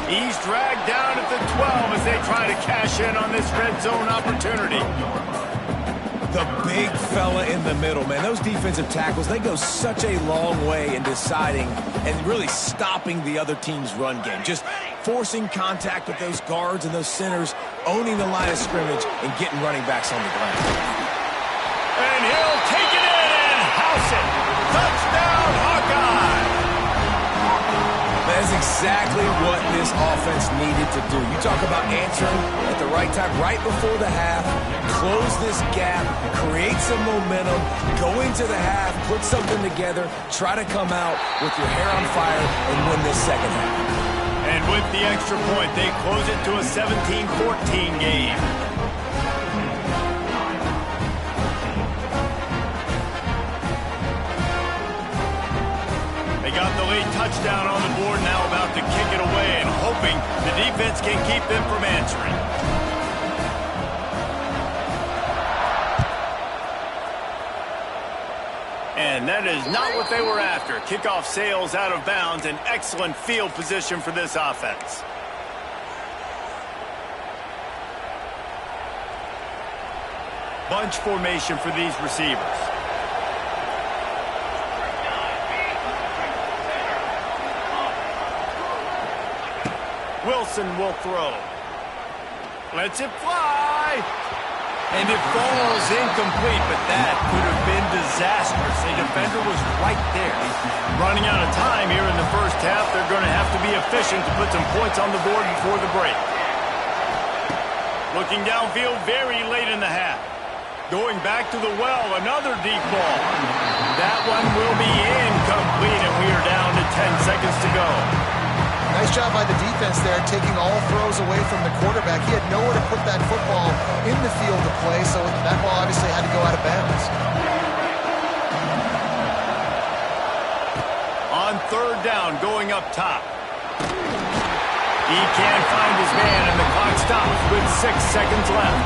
He's dragged down at the 12 as they try to cash in on this red zone opportunity. The big fella in the middle, man. Those defensive tackles, they go such a long way in deciding and really stopping the other team's run game. Just forcing contact with those guards and those centers, owning the line of scrimmage, and getting running backs on the ground. And he'll take it in and house it. Touchdown, Hawkeye! That's exactly what this offense needed to do. You talk about answering at the right time, right before the half, close this gap, create some momentum, go into the half, put something together, try to come out with your hair on fire and win this 2nd half. And with the extra point, they close it to a 17-14 game. They got the late touchdown on the board, now about to kick it away and hoping the defense can keep them from answering. And that is not what they were after. Kickoff sails out of bounds, and excellent field position for this offense. Bunch formation for these receivers. Wilson will throw. Lets it fly. And it falls incomplete, but that could have been disastrous. The defender was right there. Running out of time here in the 1st half, they're going to have to be efficient to put some points on the board before the break. Looking downfield very late in the half. Going back to the well, another deep ball. That one will be incomplete, and we are down to 10 seconds to go. Nice job by the defense there, taking all throws away from the quarterback. He had nowhere to put that football in the field to play, so that ball obviously had to go out of bounds. On 3rd down, going up top. He can't find his man, and the clock stops with 6 seconds left.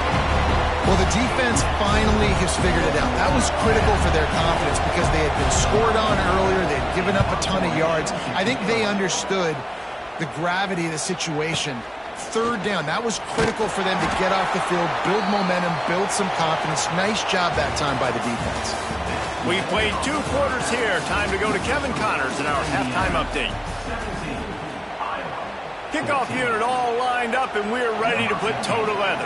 Well, the defense finally has figured it out. That was critical for their confidence because they had been scored on earlier. They had given up a ton of yards. I think they understood the gravity of the situation. 3rd down, that was critical for them to get off the field, build momentum, build some confidence. Nice job that time by the defense. We played 2 quarters here. Time to go to Kevin Connors in our halftime update. Kickoff unit all lined up, and we're ready to put toe to leather.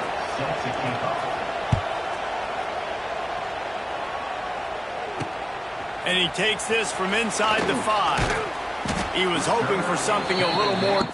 And he takes this from inside the 5. He was hoping for something a little more.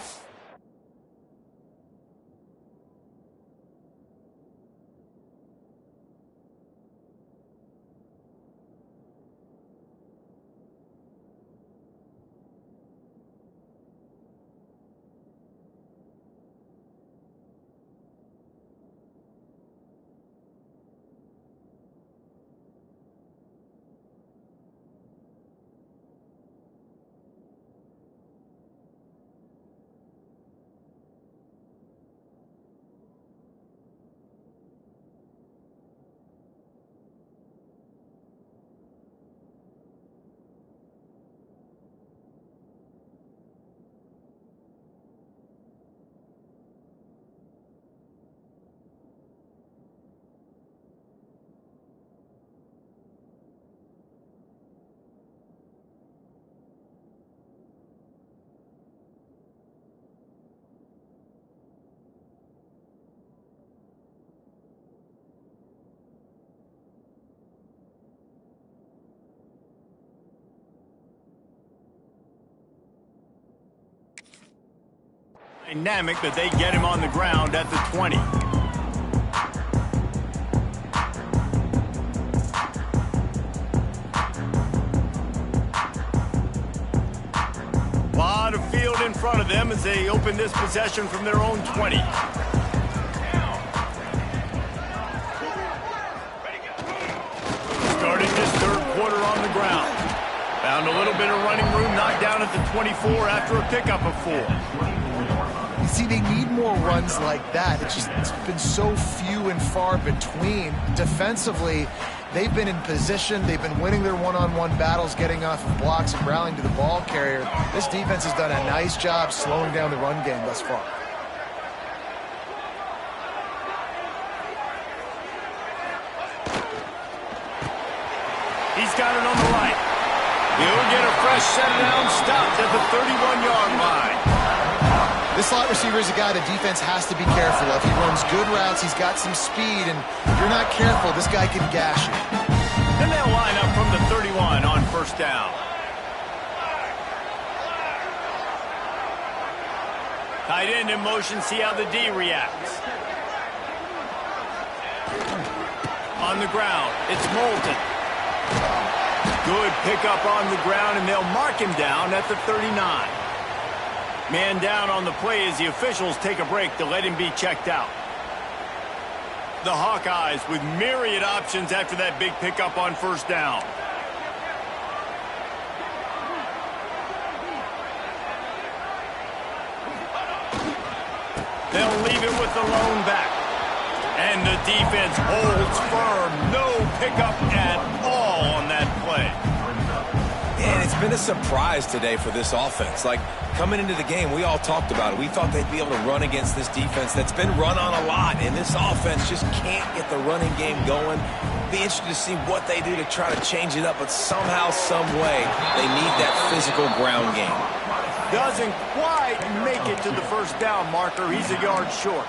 Dynamic that they get him on the ground at the 20. Lot of field in front of them as they open this possession from their own 20. Starting this third quarter on the ground. Found a little bit of running room, knocked down at the 24 after a pickup of 4. You see, they need more runs like that. It's been so few and far between. Defensively, they've been in position. They've been winning their one-on-one battles, getting off of blocks and rallying to the ball carrier. This defense has done a nice job slowing down the run game thus far. He's got it on the right. He'll get a fresh set down, stopped at the 31-yard line. This slot receiver is a guy the defense has to be careful of. He runs good routes, he's got some speed, and if you're not careful, this guy can gash you. Then they'll line up from the 31 on first down. Tight end in motion, see how the D reacts. On the ground, it's Moulton. Good pickup on the ground, and they'll mark him down at the 39. Man down on the play as the officials take a break to let him be checked out. The Hawkeyes with myriad options after that big pickup on first down. They'll leave it with the lone back. And the defense holds firm. No pickup at all on that play. And it's been a surprise today for this offense. Like, coming into the game, we all talked about it. We thought they'd be able to run against this defense that's been run on a lot, and this offense just can't get the running game going. Be interested to see what they do to try to change it up, but somehow, some way, they need that physical ground game. Doesn't quite make it to the first down marker. He's a yard short.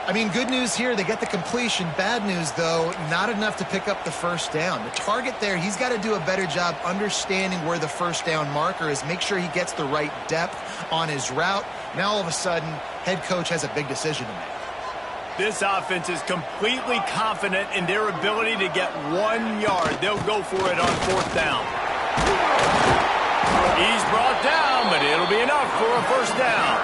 I mean, good news here, they get the completion. Bad news, though, not enough to pick up the first down. The target there, he's got to do a better job understanding where the first down marker is, make sure he gets the right depth on his route. Now, all of a sudden, head coach has a big decision to make. This offense is completely confident in their ability to get 1 yard. They'll go for it on fourth down. He's brought down, but it'll be enough for a first down.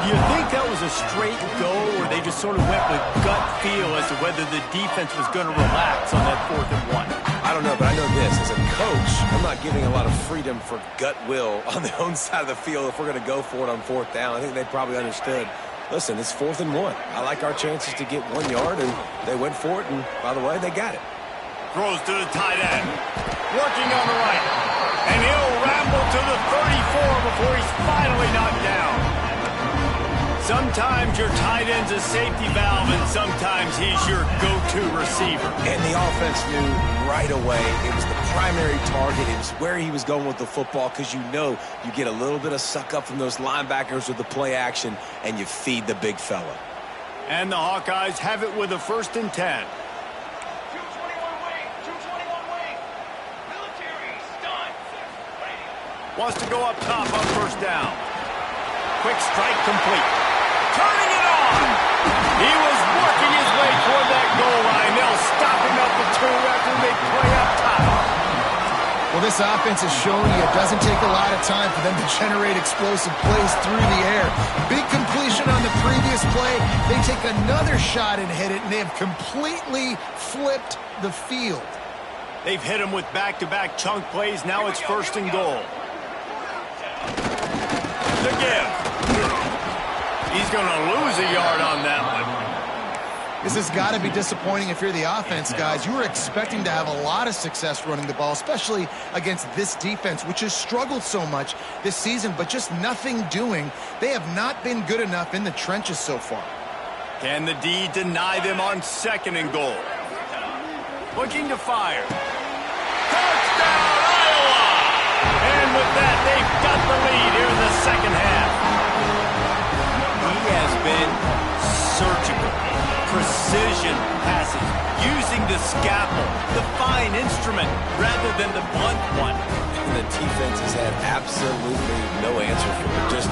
Do you think that was a straight go, or they just sort of went with gut feel as to whether the defense was going to relax on that 4th and 1? I don't know, but I know this. As a coach, I'm not giving a lot of freedom for gut will on their own side of the field if we're going to go for it on fourth down. I think they probably understood, listen, it's 4th and 1. I like our chances to get 1 yard, and they went for it, and by the way, they got it. Throws to the tight end. Working on the right. And he'll ramble to the 34 before he's finally knocked down. Sometimes your tight end's a safety valve, and sometimes he's your go-to receiver. And the offense knew right away it was the primary target. It was where he was going with the football, because you know you get a little bit of suck up from those linebackers with the play action, and you feed the big fella. And the Hawkeyes have it with a 1st and 10. Wants to go up top on first down. Quick strike complete. Turning it on. He was working his way toward that goal line. They'll stop him at the 2 after they play up top. Well, this offense is showing you it doesn't take a lot of time for them to generate explosive plays through the air. Big completion on the previous play. They take another shot and hit it, and they have completely flipped the field. They've hit him with back-to-back chunk plays. Now it's 1st and goal. The give. He's going to lose a yard on that one. This has got to be disappointing if you're the offense, guys. You were expecting to have a lot of success running the ball, especially against this defense, which has struggled so much this season, but just nothing doing. They have not been good enough in the trenches so far. Can the D deny them on 2nd and goal? Looking to fire. Touchdown, Iowa! And with that, they've got the lead here in the second half. He has been surgical. Precision passes, using the scalpel, the fine instrument, rather than the blunt one. and the defense has had absolutely no answer for it. Just,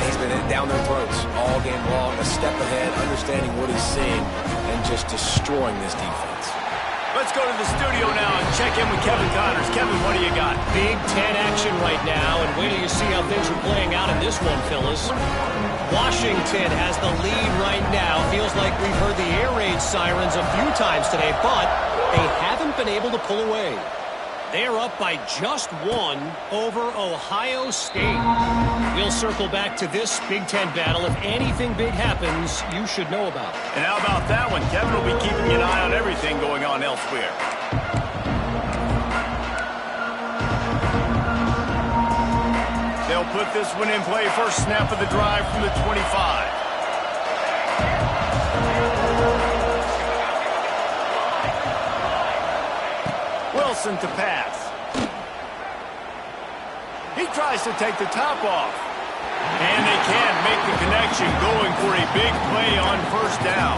he's been down their throats all game long, a step ahead, understanding what he's seeing, and just destroying this defense. Let's go to the studio now and check in with Kevin Connors. Kevin, what do you got? Big Ten action right now, and wait till you see how things are playing out in this one, Phyllis. Washington has the lead right now. Feels like we've heard the air raid sirens a few times today, but they haven't been able to pull away. They're up by just one over Ohio State. We'll circle back to this Big Ten battle. If anything big happens, you should know about it. And how about that one? Kevin will be keeping an eye on everything going on elsewhere. They'll put this one in play. First snap of the drive from the 25. Wilson to pass. He tries to take the top off. And they can't make the connection, going for a big play on first down.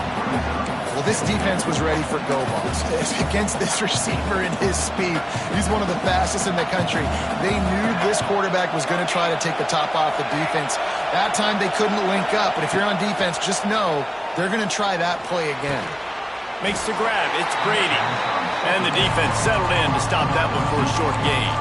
Well, this defense was ready for go balls. Against this receiver and his speed, he's one of the fastest in the country. They knew this quarterback was going to try to take the top off the defense. That time they couldn't link up, but if you're on defense, just know they're going to try that play again. Makes the grab. It's Brady. And the defense settled in to stop that one for a short gain.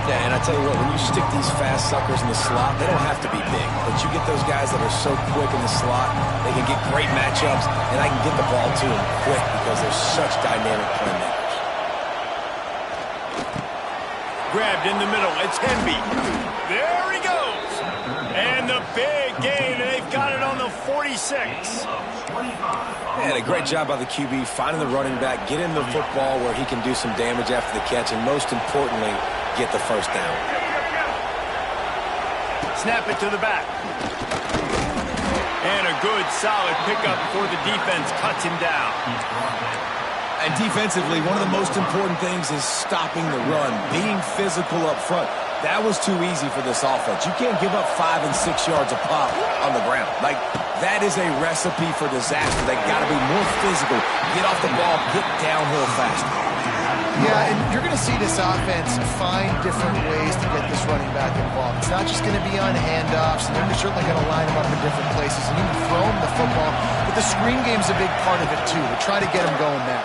Yeah, and I tell you what, when you stick these fast suckers in the slot, they don't have to be big. But you get those guys that are so quick in the slot, they can get great matchups, and I can get the ball to them quick because they're such dynamic playmakers. Grabbed in the middle. It's Henby. There he goes. And the big gain, and they've got it on the 46. And a great job by the QB finding the running back, getting the football where he can do some damage after the catch, and most importantly, get the first down. Snap it to the back. And a good, solid pickup before the defense cuts him down. And defensively, one of the most important things is stopping the run, being physical up front. That was too easy for this offense. You can't give up 5 and 6 yards a pop on the ground. Like, that is a recipe for disaster. They got to be more physical, get off the ball, get downhill faster. Yeah, and you're going to see this offense find different ways to get this running back involved. It's not just going to be on handoffs, and they're certainly going to line him up in different places and even throw him the football. But the screen game's a big part of it, too. They try to get him going there.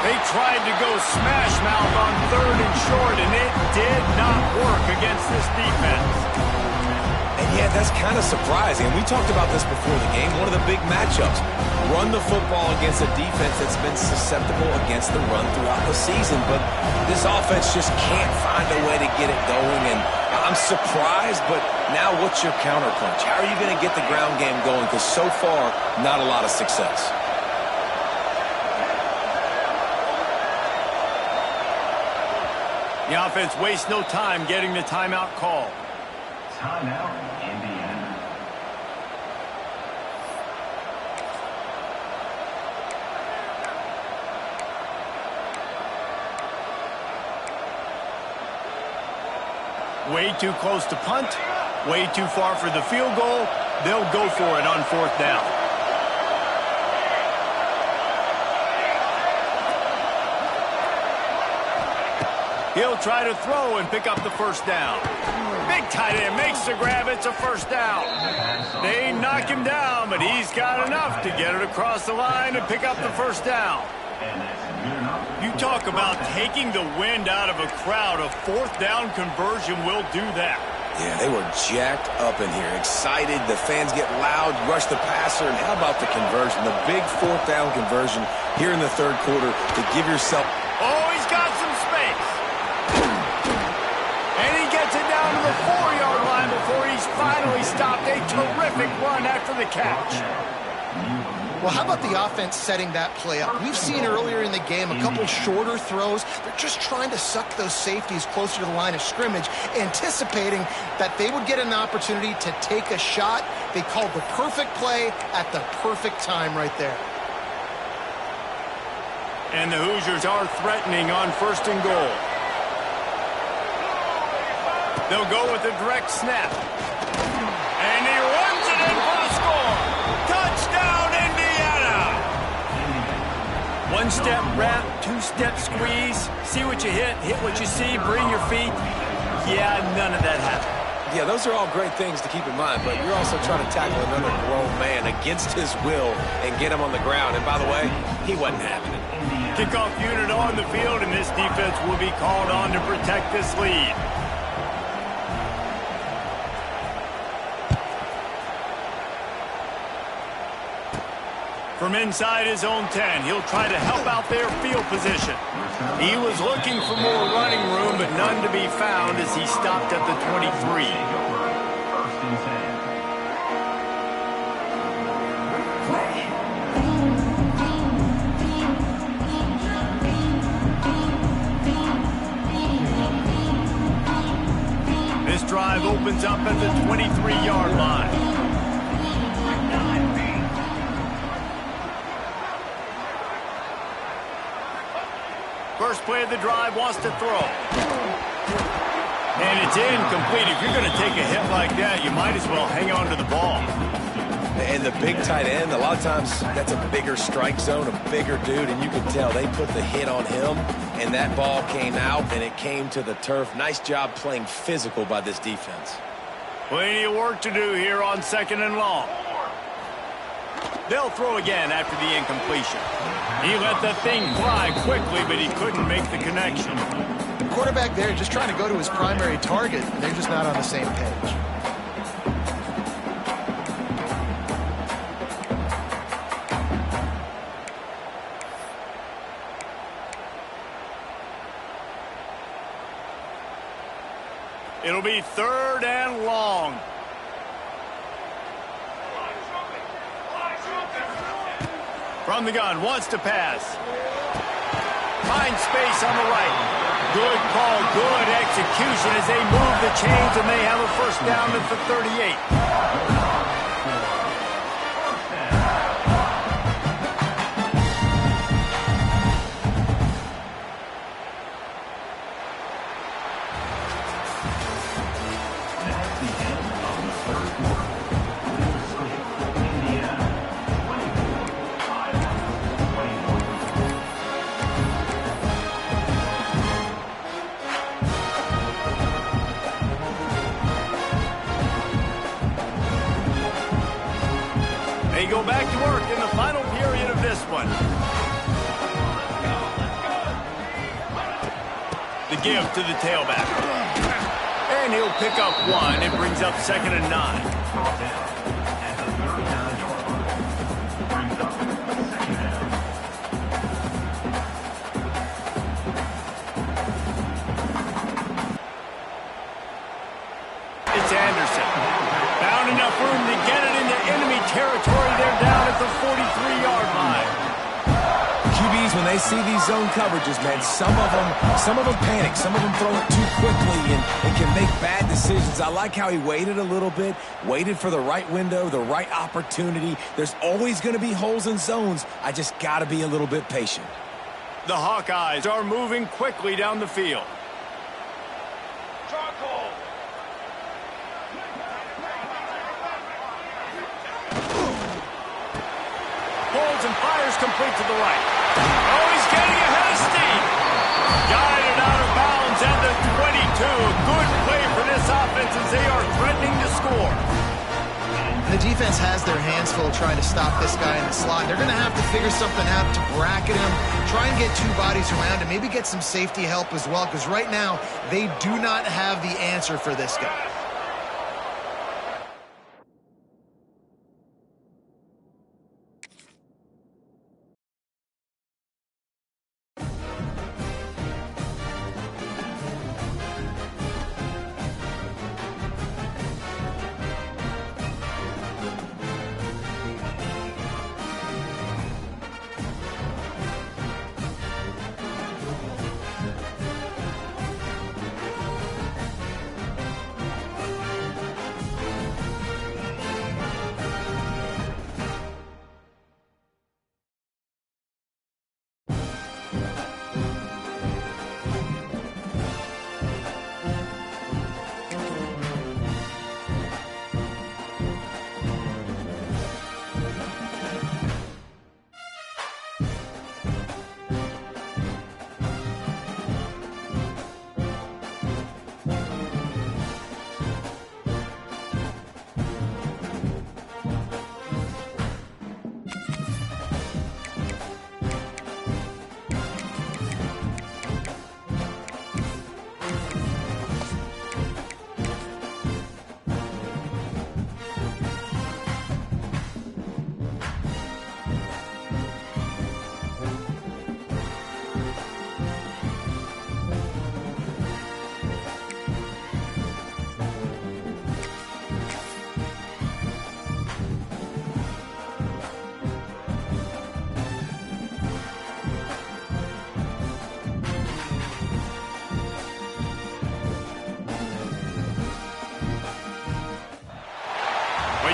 They tried to go smash mouth on 3rd and short, and it did not work against this defense. And yeah, that's kind of surprising. And we talked about this before the game. One of the big matchups. Run the football against a defense that's been susceptible against the run throughout the season. But this offense just can't find a way to get it going. And I'm surprised, but now what's your counterpunch? How are you going to get the ground game going? Because so far, not a lot of success. The offense wastes no time getting the timeout call. Timeout, Indiana. Way too close to punt, way too far for the field goal. They'll go for it on 4th down. He'll try to throw and pick up the first down. Big tight end makes the grab. It's a first down. They knock him down, but he's got enough to get it across the line and pick up the first down. You talk about taking the wind out of a crowd. A 4th down conversion will do that. Yeah, they were jacked up in here, excited. The fans get loud, rush the passer, and how about the conversion? The big 4th down conversion here in the 3rd quarter to give yourself... Oh, he's got some space. And he gets it down to the 4-yard line before he's finally stopped. A terrific run after the catch. Well, how about the offense setting that play up? We've seen earlier in the game a couple shorter throws. They're just trying to suck those safeties closer to the line of scrimmage, anticipating that they would get an opportunity to take a shot. They called the perfect play at the perfect time right there. And the Hoosiers are threatening on 1st and goal. They'll go with a direct snap. And he runs it in for the score. Touchdown, Indiana! 1 One-step wrap, two-step squeeze. See what you hit what you see, bring your feet. Yeah, none of that happened. Yeah, those are all great things to keep in mind, but you're also trying to tackle another grown man against his will and get him on the ground. And by the way, he wasn't having it. Kickoff unit on the field, and this defense will be called on to protect this lead. From inside his own 10, he'll try to help out their field position. He was looking for more running room, but none to be found as he stopped at the 23. First and 10. This drive opens up at the 23-yard line. First play of the drive, wants to throw. And it's incomplete. If you're going to take a hit like that, you might as well hang on to the ball. And the big tight end, a lot of times that's a bigger strike zone, a bigger dude, and you can tell they put the hit on him, and that ball came out, and it came to the turf. Nice job playing physical by this defense. Plenty of work to do here on 2nd and long. They'll throw again after the incompletion. He let the thing fly quickly, but he couldn't make the connection. The quarterback there just trying to go to his primary target, and they're just not on the same page. It'll be 3rd and long. From the gun, wants to pass. Finds space on the right. Good call, good execution as they move the chains, and they have a first down at the 38. They go back to work in the final period of this one. The give to the tailback. And he'll pick up one. It brings up 2nd and 9. It's Anderson. Found enough room to get it into enemy territory. They're down at the 43-yard line. QBs, when they see these zone coverages, man, some of them panic. Some of them throw it too quickly and can make bad decisions. I like how he waited a little bit, waited for the right window, the right opportunity. There's always going to be holes in zones. I just got to be a little bit patient. The Hawkeyes are moving quickly down the field. Holds and fires complete to the right. Oh, he's getting ahead of steam. Guided out of bounds at the 22. A good play for this offense as they are threatening to score. The defense has their hands full trying to stop this guy in the slot. They're going to have to figure something out to bracket him, try and get 2 bodies around him, maybe get some safety help as well, because right now they do not have the answer for this guy.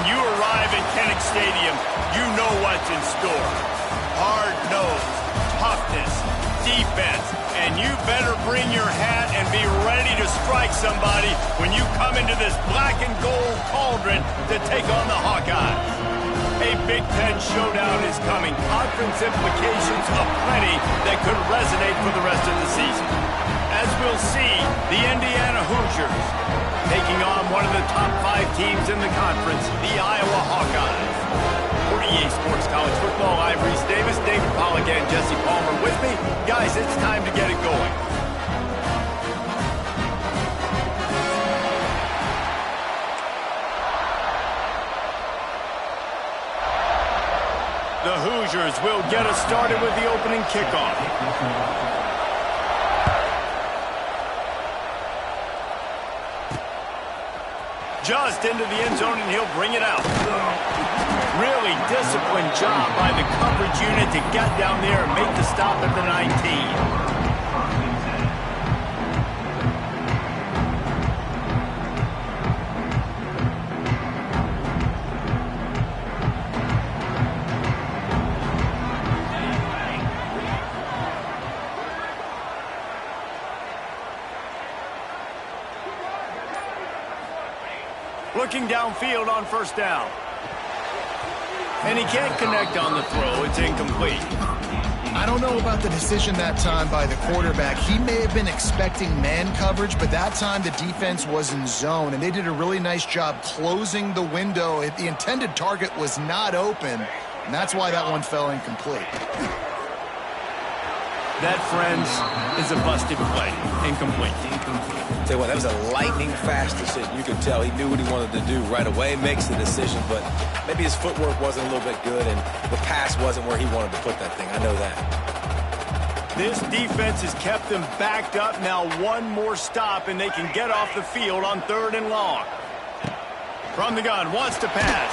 you arrive at Kinnick Stadium, you know what's in store. Hard nose, toughness, defense, and you better bring your hat and be ready to strike somebody when you come into this black and gold cauldron to take on the Hawkeyes. A Big Ten showdown is coming. Conference implications aplenty that could resonate for the rest of the season. As we'll see, the Indiana Hoosiers taking on one of the top 5 teams in the conference, the Iowa Hawkeyes. For EA Sports College Football, I'm Reese Davis, David Pollack, and Jesse Palmer with me. Guys, it's time to get it going. The Hoosiers will get us started with the opening kickoff. Just into the end zone, and he'll bring it out. Really disciplined job by the coverage unit to get down there and make the stop at the 19. Looking downfield on first down. And he can't connect on the throw. It's incomplete. I don't know about the decision that time by the quarterback. He may have been expecting man coverage, but that time the defense was in zone, and they did a really nice job closing the window. The intended target was not open, and that's why that one fell incomplete. That, friends, is a busted play. Incomplete. Tell you what, that was a lightning-fast decision. You could tell he knew what he wanted to do right away, makes the decision, but maybe his footwork wasn't a little bit good, and the pass wasn't where he wanted to put that thing. I know that. This defense has kept them backed up. Now one more stop, and they can get off the field on 3rd and long. From the gun, wants to pass.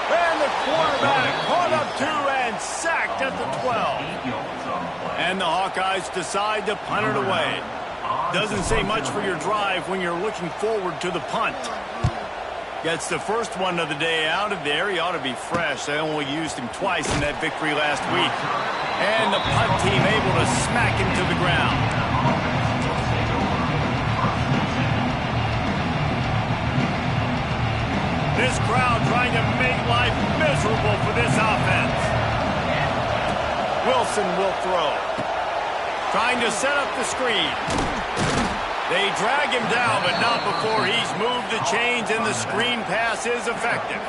And the quarterback caught up 2 and sacked at the 12. And the Hawkeyes decide to punt it away. Doesn't say much for your drive when you're looking forward to the punt. Gets the first one of the day out of there. He ought to be fresh. They only used him twice in that victory last week. And the punt team able to smack him to the ground. This crowd trying to make life miserable for this offense. Wilson will throw. Trying to set up the screen. They drag him down, but not before he's moved the chains, and the screen pass is effective.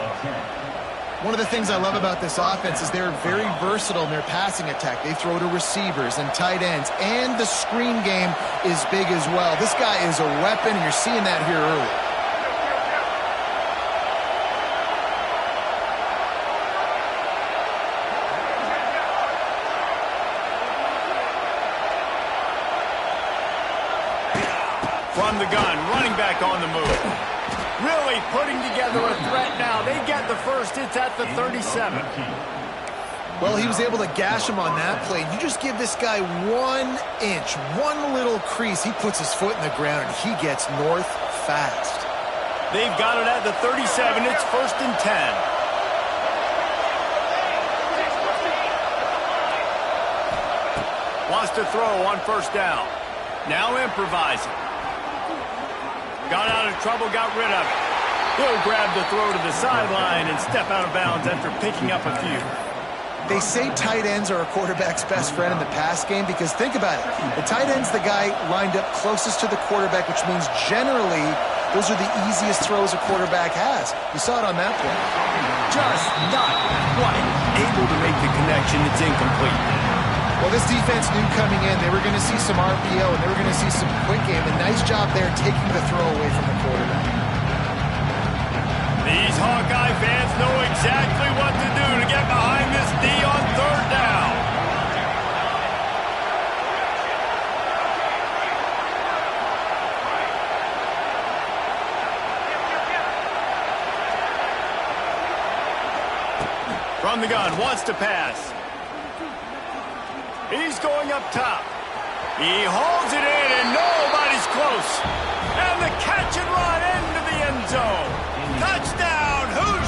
One of the things I love about this offense is they're very versatile in their passing attack. They throw to receivers and tight ends, and the screen game is big as well. This guy is a weapon, and you're seeing that here early. From the gun, running back on the move. Really putting together a threat now. They get the first. It's at the 37. Well, he was able to gash him on that play. You just give this guy 1 inch, one little crease. He puts his foot in the ground, and he gets north fast. They've got it at the 37. It's 1st and 10. Wants to throw on first down. Now improvising. Got out of trouble, got rid of it. He'll grab the throw to the sideline and step out of bounds after picking up a few. They say tight ends are a quarterback's best friend in the pass game because think about it. The tight end's the guy lined up closest to the quarterback, which means generally those are the easiest throws a quarterback has. You saw it on that play. Just not quite able to make the connection. It's incomplete. Well, this defense knew coming in they were going to see some RPO and they were going to see some quick game. A nice job there taking the throw away from the quarterback. These Hawkeye fans know exactly what to do to get behind this D on 3rd down. From the gun, wants to pass. He's going up top. He hauls it in, and nobody's close. And the catch and run into the end zone. Touchdown, Hoosiers!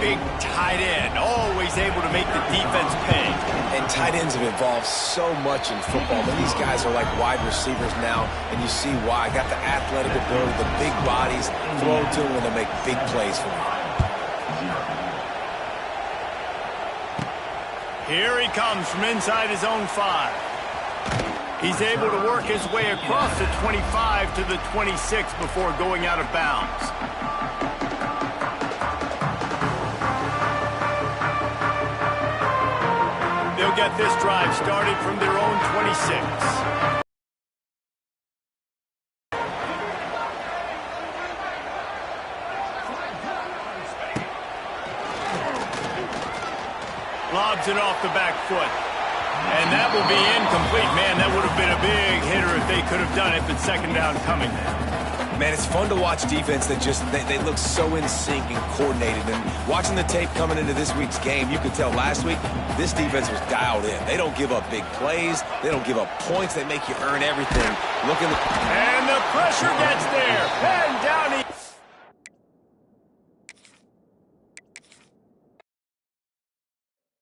big tight end, always able to make the defense pay. And tight ends have evolved so much in football. But these guys are like wide receivers now, and you see why. Got the athletic ability, the big bodies, throw to them when they make big plays for them. Here he comes from inside his own 5. He's able to work his way across the 25 to the 26 before going out of bounds. They'll get this drive started from their own 26. Lobs it off the back foot. And that will be incomplete. Man, that would have been a big hitter if they could have done it, but second down coming now. Man, it's fun to watch defense that just, they look so in sync and coordinated. And watching the tape coming into this week's game, you could tell last week, this defense was dialed in. They don't give up big plays. They don't give up points. They make you earn everything. And the pressure gets there. And down he...